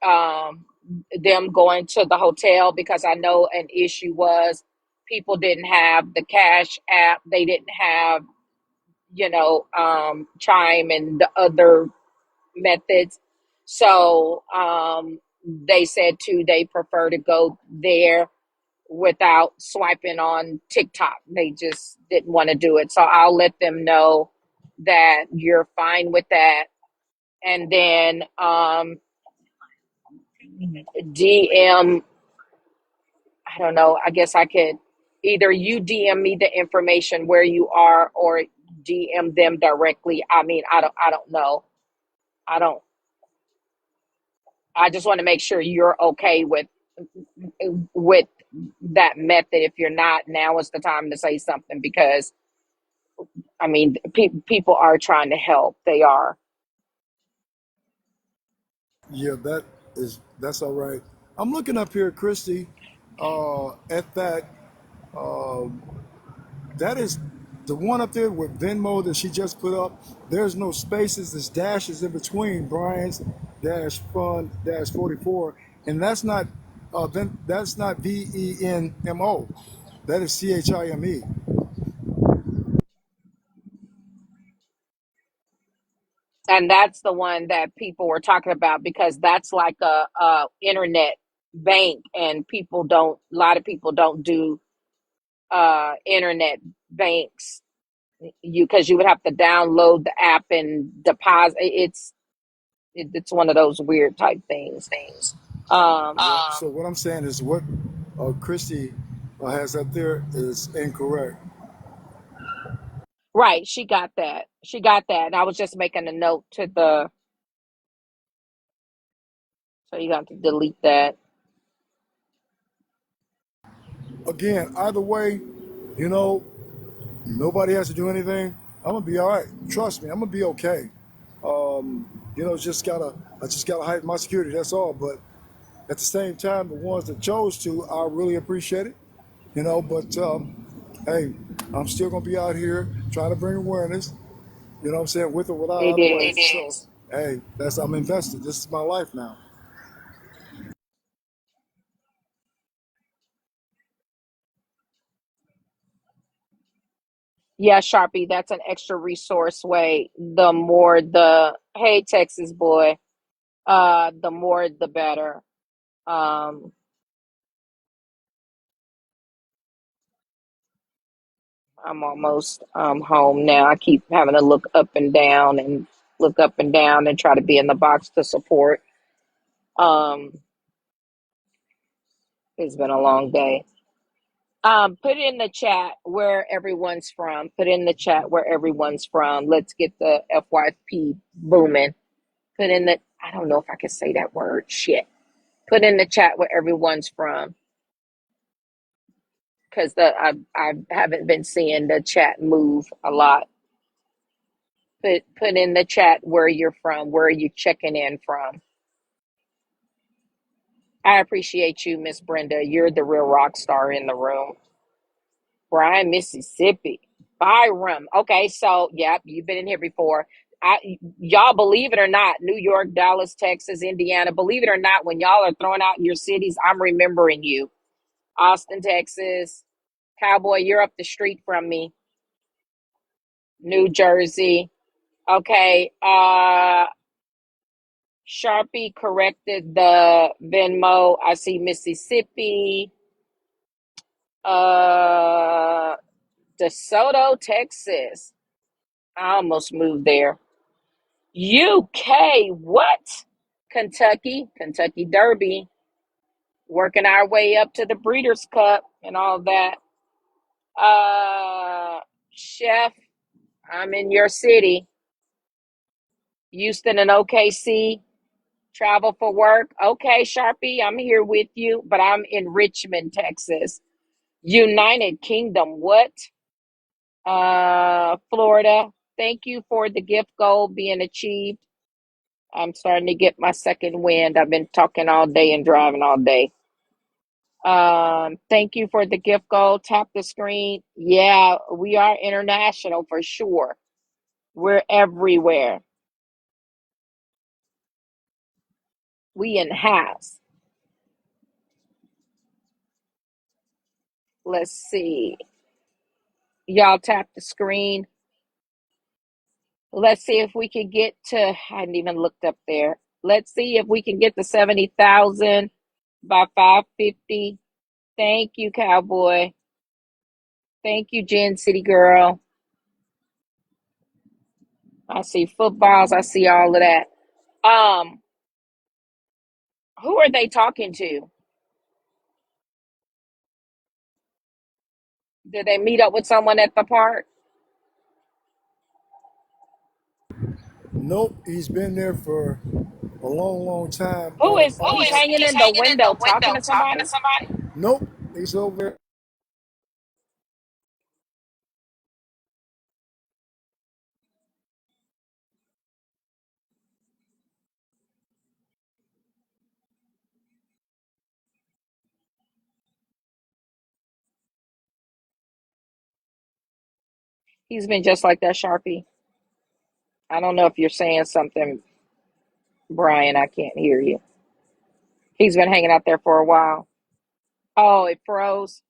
um, them going to the hotel, because I know an issue was people didn't have the Cash app, they didn't have, Chime and the other methods. So they said too, they prefer to go there without swiping on TikTok. They just didn't want to do it. So I'll let them know that you're fine with that. And then DM, I don't know, I guess I could either you DM me the information where you are, or DM them directly. I mean, I don't know. I don't I just want to make sure you're okay with that method. If you're not, now is the time to say something, because I mean, people are trying to help. They are. Yeah, Is that's all right. I'm looking up here, Christy, at that. Um, that is the one up there with Venmo that she just put up. There's no spaces. There's dashes in between. Brian's dash fund dash 44, and that's not VENMO. That is CHIME. And that's the one that people were talking about because that's like a internet bank, and people don't. A lot of people don't do internet banks. You because you would have to download the app and deposit. It's one of those weird type things. Um, So what I'm saying is what Christy has up there is incorrect. right, she got that. She got that, and I was just making a note to the. So you got to delete that. Again, either way, you know, nobody has to do anything. I'm gonna be all right. Trust me, I'm gonna be okay. I just gotta hide my security. That's all. But at the same time, the ones that chose to, I really appreciate it. But hey, I'm still gonna be out here trying to bring awareness. You know what I'm saying, with or without It other ways. is. So hey, that's I'm invested. This is my life now. Yeah, Sharpie, that's an extra resource way. The more the hey Texas boy, the more the better. Um, I'm almost home now. I keep having to look up and down and try to be in the box to support. Um, it's been a long day. Put in the chat where everyone's from. Put in the chat where everyone's from. Let's get the FYP booming. Put in the I don't know if I can say that word. Shit. Put in the chat where everyone's from because I haven't been seeing the chat move a lot. Put in the chat where you're from. Where are you checking in from? I appreciate you, Miss Brenda. You're the real rock star in the room. Bryan, Mississippi. Byram. Okay, so yep, you've been in here before. Y'all believe it or not, New York, Dallas, Texas, Indiana. Believe it or not, when y'all are throwing out your cities, I'm remembering you. Austin, Texas. Cowboy, you're up the street from me. New Jersey. Okay. Sharpie corrected the Venmo. I see Mississippi. Uh DeSoto, Texas. I almost moved there. UK, what? Kentucky Derby. Working our way up to the Breeders' Cup and all that. Chef, I'm in your city. Houston and OKC. Travel for work. Okay, Sharpie, I'm here with you, but I'm in Richmond, Texas. United Kingdom, what? Florida. Thank you for the gift goal being achieved. I'm starting to get my second wind. I've been talking all day and driving all day. Thank you for the gift goal. Tap the screen. Yeah, we are international for sure. We're everywhere. We in house. Let's see. Y'all tap the screen. Let's see if we can get to, I hadn't even looked up there. Let's see if we can get to 70,000 by 550. Thank you, Cowboy. Thank you, Jen City Girl. I see footballs. I see all of that. Um, who are they talking to? Did they meet up with someone at the park? Nope, he's been there for a long, long time. Who is he's hanging in the window talking to somebody? Nope, he's over there. He's been just like that, Sharpie. I don't know if you're saying something, Brian. I can't hear you. He's been hanging out there for a while. Oh, it froze.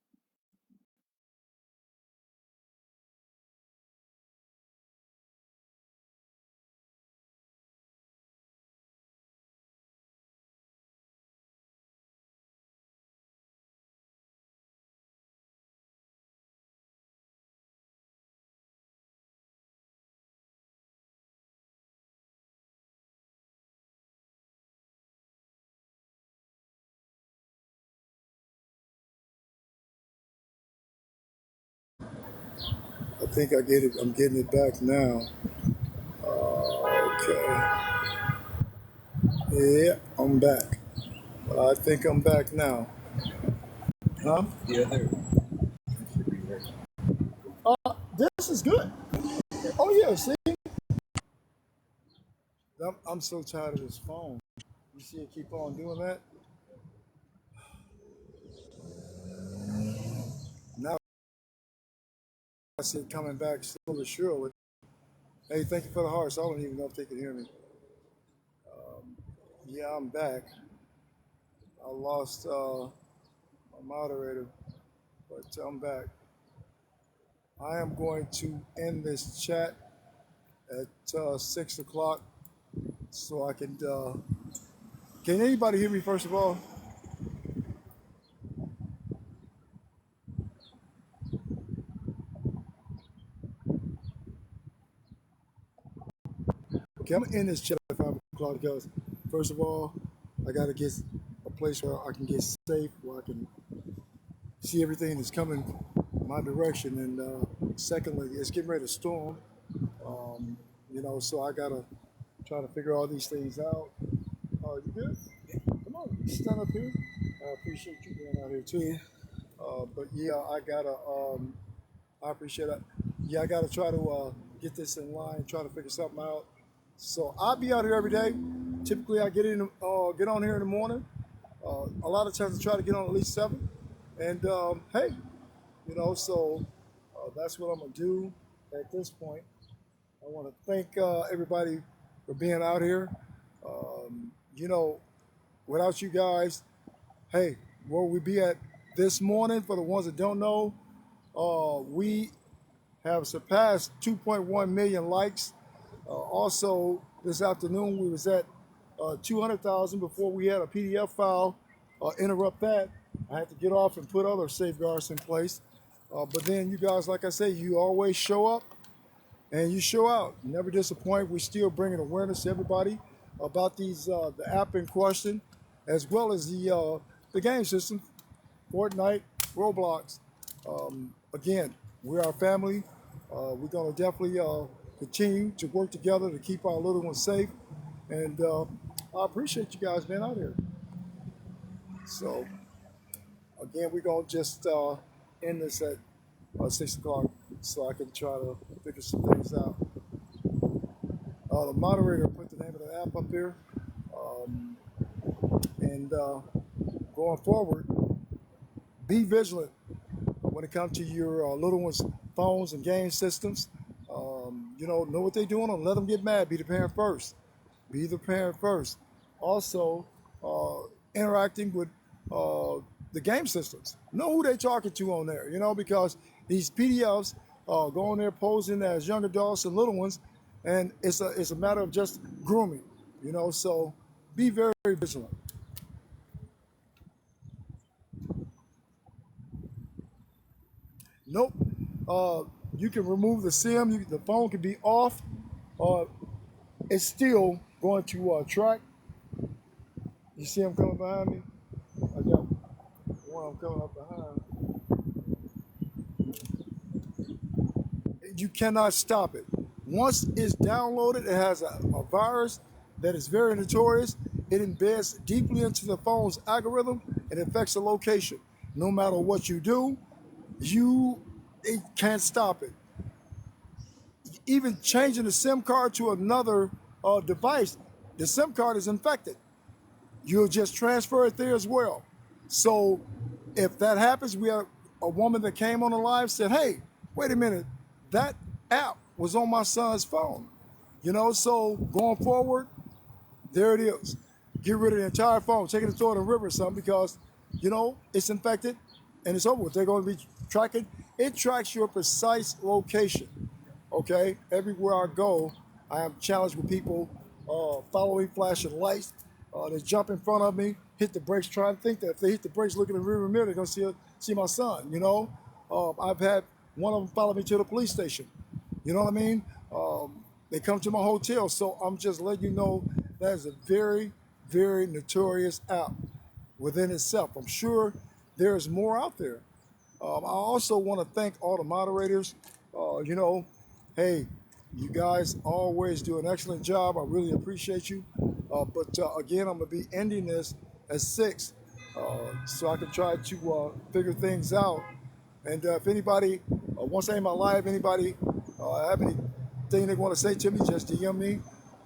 I think I get it. I'm getting it back now. Okay. Yeah, I'm back. I think I'm back now. Huh? This is good. Oh yeah. See, I'm so tired of this phone. You see it keep on doing that. Now I see it coming back slowly, surely. Hey, thank you for the hearts. I don't even know if they can hear me. Yeah, I'm back. I lost my moderator, but I'm back. I am going to end this chat at 6 o'clock so I can. Can anybody hear me first of all? Okay, I'm gonna end this chat at 5 o'clock because first of all, I got to get a place where I can get safe, where I can see everything that's coming my direction, and secondly, it's getting ready to storm. Um, so I gotta try to figure all these things out. You good? Come on, stand up here. I appreciate you being out here too. But yeah, I appreciate it. Yeah, I gotta try to get this in line, try to figure something out. So I'll be out here every day. Typically, I get on here in the morning. A lot of times I try to get on at least 7. And hey, so that's what I'm gonna do at this point. I want to thank everybody for being out here. Um, you know, without you guys, hey, where we be at this morning? For the ones that don't know, we have surpassed 2.1 million likes. Also, this afternoon we was at 200,000 before we had a PDF file interrupt that. I had to get off and put other safeguards in place. But then you guys, like I say, you always show up and you show out. You never disappoint. We're still bringing awareness to everybody about the app in question, as well as the game system, Fortnite, Roblox. Again, we're our family. We're gonna definitely continue to work together to keep our little ones safe. And I appreciate you guys being out here. So again, we're gonna just end this at 6 o'clock so I can try to figure some things out. The moderator put the name of the app up there. Um, and going forward, be vigilant when it comes to your little ones' phones and game systems. Know what they're doing and let them get mad. Be the parent first. Be the parent first. Also, interacting with the game systems. Know who they're talking to on there, because these PDFs go on there posing as young adults and little ones, and it's a matter of just grooming, so be very, very vigilant. Nope. You can remove the SIM. The phone can be off. Uh, it's still going to track. You see him coming behind me? I got one I'm coming up behind. You cannot stop it. Once it's downloaded, it has a virus that is very notorious. It embeds deeply into the phone's algorithm and affects the location. No matter what you do, it can't stop it. Even changing the SIM card to another device, the SIM card is infected. You'll just transfer it there as well. So if that happens, we have a woman that came on the live said, hey, wait a minute, that app was on my son's phone. You know, so going forward, there it is. Get rid of the entire phone. Take it and throw it in the river or something because, you know, it's infected and it's over with. They're going to be tracking. It tracks your precise location. Okay? Everywhere I go, I am challenged with people following, flashing lights. They jump in front of me, hit the brakes, trying to think that if they hit the brakes, look in the rearview mirror, they're going to see my son, you know? I've had one of them follow me to the police station. You know what I mean? They come to my hotel. So I'm just letting you know that is a very, very notorious app within itself. I'm sure there's more out there. I also want to thank all the moderators. You know, hey, you guys always do an excellent job. I really appreciate you. But again, I'm going to be ending this at 6 so I can try to figure things out. And if anybody, once I end my live, anybody have anything they want to say to me, just DM me.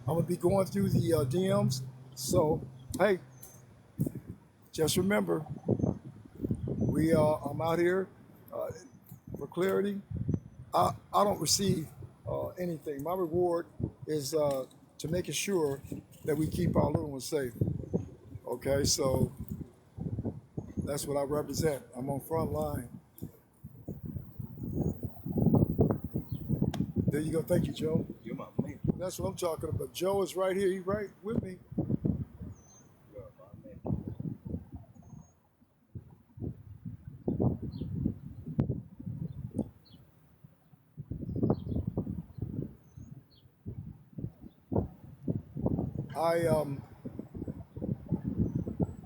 I'm going to be going through the DMs. So, hey, just remember, I'm out here for clarity. I don't receive anything. My reward is to making sure that we keep our little ones safe. Okay, so that's what I represent. I'm on front line. There you go. Thank you, Joe. You're my man. That's what I'm talking about. Joe is right here. He's right with me. You're my man.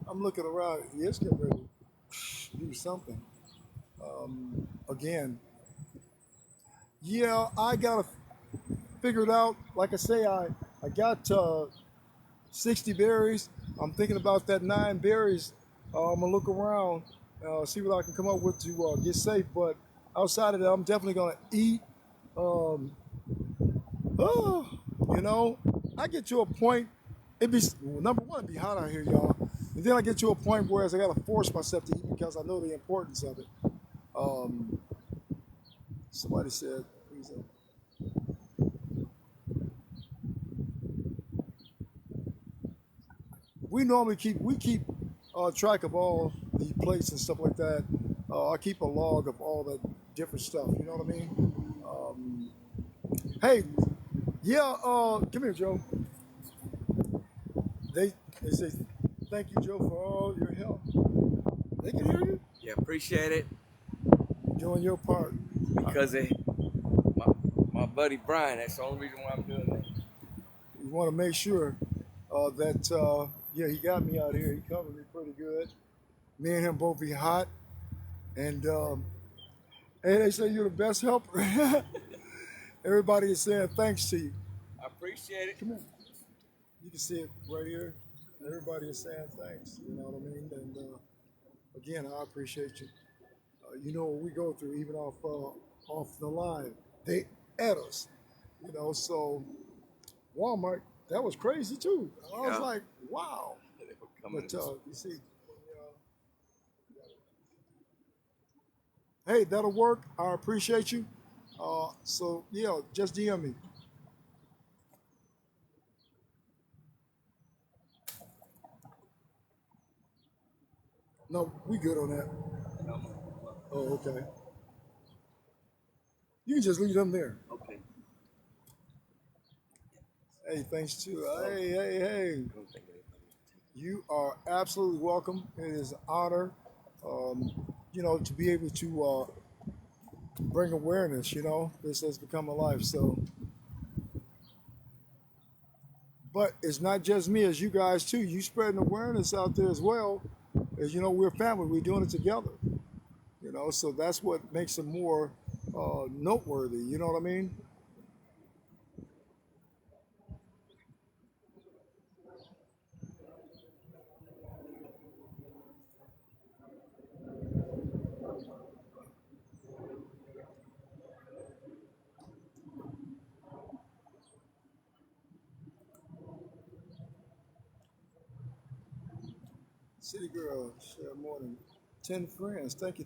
I'm looking around. Yes, getting ready to do something. Again, yeah, I gotta figure it out. Like I say, I got 60 berries. I'm thinking about that 9 berries. I'm gonna look around, see what I can come up with to get safe. But outside of that, I'm definitely gonna eat. Um, oh, you know, I get to a point. It be number one, it'd be hot out here, y'all. And then I get to a point where I gotta force myself to eat because I know the importance of it. Somebody said, we normally keep track of all the plates and stuff like that. I keep a log of all the different stuff. You know what I mean? Hey, yeah. Come here, Joe. They say thank you, Joe, for all your help. They can hear you. Yeah, appreciate it. Doing your part. Because of my buddy Brian, that's the only reason why I'm doing that. We want to make sure that yeah, he got me out here. He covered me pretty good. Me and him both be hot. And hey, they say you're the best helper. Everybody is saying thanks to you. I appreciate it. Come here. You can see it right here. Everybody is saying thanks. You know what I mean? And again, I appreciate you. You know what we go through, even off the line. They at us. You know, so Walmart, that was crazy too. I was like, wow. But you see, hey, that'll work. I appreciate you. So yeah, just DM me. No, we good on that. Oh, okay. You can just leave them there. Okay. Hey, thanks too. Hey. You are absolutely welcome. It is an honor, you know, to be able to bring awareness. You know, this has become a life. So, but it's not just me, it's you guys too. You spreading awareness out there as well. As you know, we're family. We're doing it together. You know, so that's what makes it more noteworthy. You know what I mean? City Girl, share more than 10 friends. Thank you.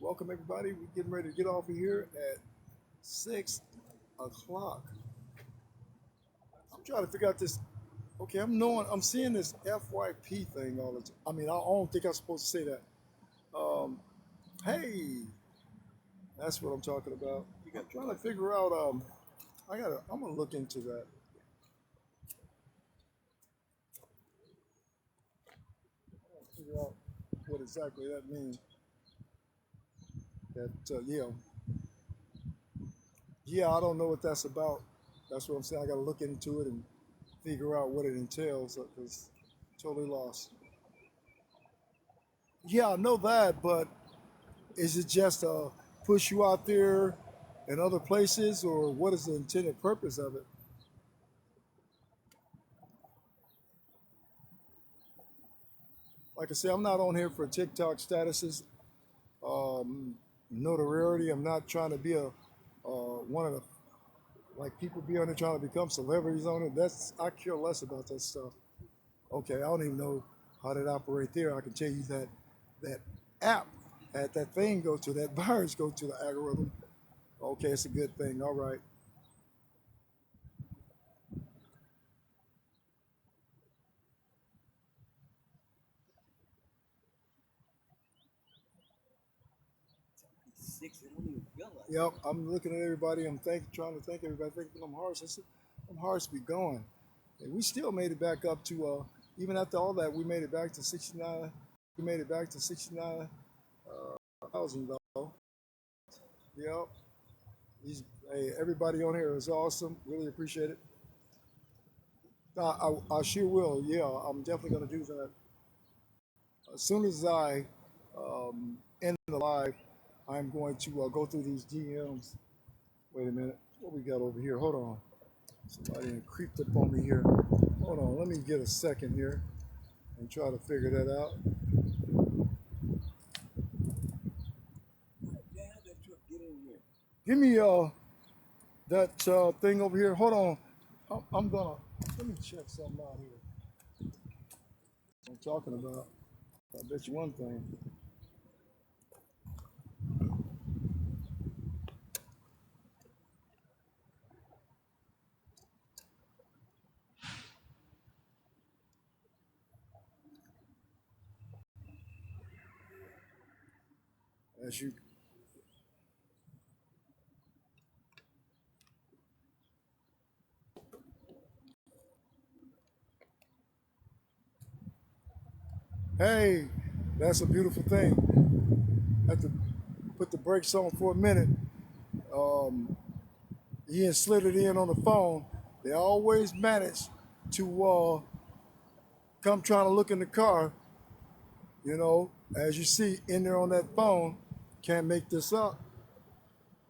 Welcome everybody. We're getting ready to get off of here at 6 o'clock. I'm trying to figure out this. Okay, I'm seeing this FYP thing all the time. I mean, I don't think I'm supposed to say that. Um, hey, that's what I'm talking about. I'm trying to figure out. I'm gonna look into that. Figure out what exactly that means. That yeah, I don't know what that's about. That's what I'm saying. I got to look into it and figure out what it entails. Because totally lost. Yeah, I know that, but is it just push you out there in other places, or what is the intended purpose of it? Like I say, I'm not on here for TikTok statuses, um, notoriety. I'm not trying to be a one of the like people be on there trying to become celebrities on it. That's I care less about that stuff. Okay, I don't even know how that operate there. I can tell you that that app had that thing go to that virus go to the algorithm. Okay, it's a good thing. All right. 6, it don't even feel like Yep, I'm looking at everybody. Trying to thank everybody. Thanking them hearts. Them hearts be going. And we still made it back up to even after all that, we made it back to 69. We made it back to 69,000 though. Yep. These, hey, everybody on here is awesome. Really appreciate it. I sure will. Yeah, I'm definitely gonna do that. As soon as I end the live, I'm going to go through these DMs. Wait a minute. What we got over here? Hold on. Somebody done creeped up on me here. Hold on. Let me get a second here and try to figure that out. yeah, how that truck get in here? Give me that thing over here. Hold on. I'm gonna let me check something out here. I'm talking about. I bet you one thing. As you Hey, that's a beautiful thing. Have to put the brakes on for a minute. Um, he had slid it in on the phone. They always manage to come trying to look in the car. You know, as you see in there on that phone, can't make this up.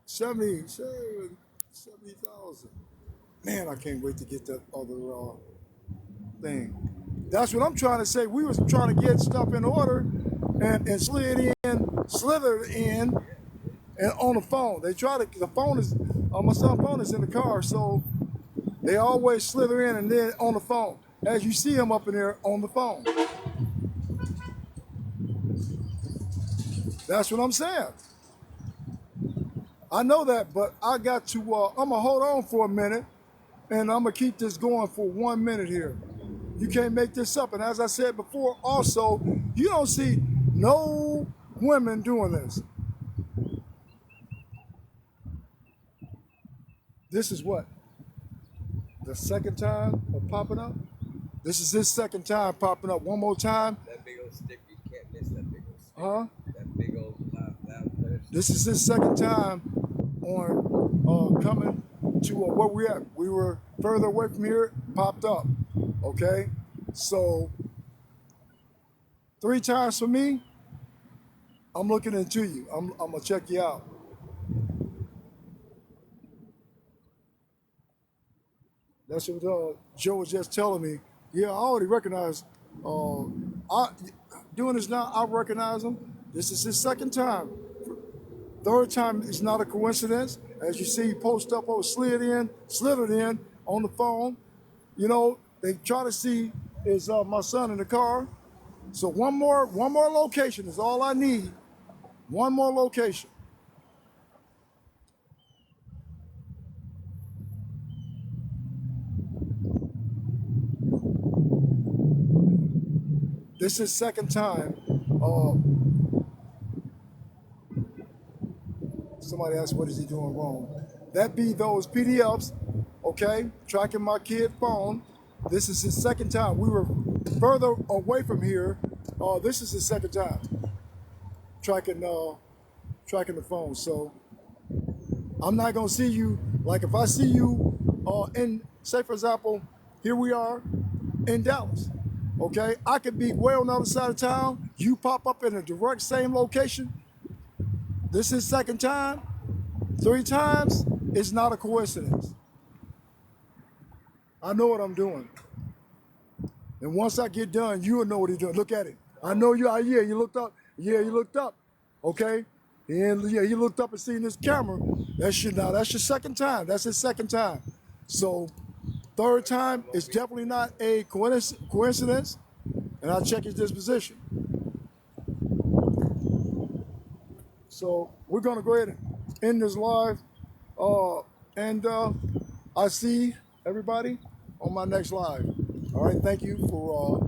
70,000. Man, I can't wait to get that other thing. That's what I'm trying to say. We was trying to get stuff in order and slithered in, and on the phone. They try to. The phone is my son's phone is in the car, so they always slither in and then on the phone. As you see him up in there on the phone. That's what I'm saying. I know that, but I got to. I'm gonna hold on for a minute, and I'm gonna keep this going for 1 minute here. You can't make this up. And as I said before, also, you don't see no women doing this. This is what? The second time of popping up? This is his second time popping up. One more time. That big old stick, you can't miss that big old stick. Huh? That big old loud player. This is his second time on coming to where we at. We were further away from here, popped up. Okay? So 3 times for me, I'm looking into you. I'm gonna check you out. That's what Joe was just telling me. Yeah, I already recognize. I doing this now. I recognize him. This is his second time. Third time is not a coincidence. As you see, he post up or slithered in on the phone. You know, they try to see is my son in the car. So one more location is all I need. One more location. This is second time. Somebody asked, what is he doing wrong? That be those PDFs, okay, tracking my kid phone. This is his second time. We were further away from here. This is his second time tracking the phone. So I'm not gonna see you, like if I see you in, say for example, here we are in Dallas, okay? I could be way on the other side of town, you pop up in a direct same location. This is second time, 3 times, it's not a coincidence. I know what I'm doing. And once I get done, you'll know what he's doing. Look at it. I know you, yeah, you looked up. Yeah, you looked up, okay? And yeah, you looked up and seen this camera. That's your second time. That's his second time. So third time is definitely not a coincidence. And I'll check his disposition. So we're gonna go ahead and end this live. And I see everybody on my next live. All right, thank you for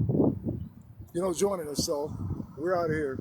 joining us. So we're out of here.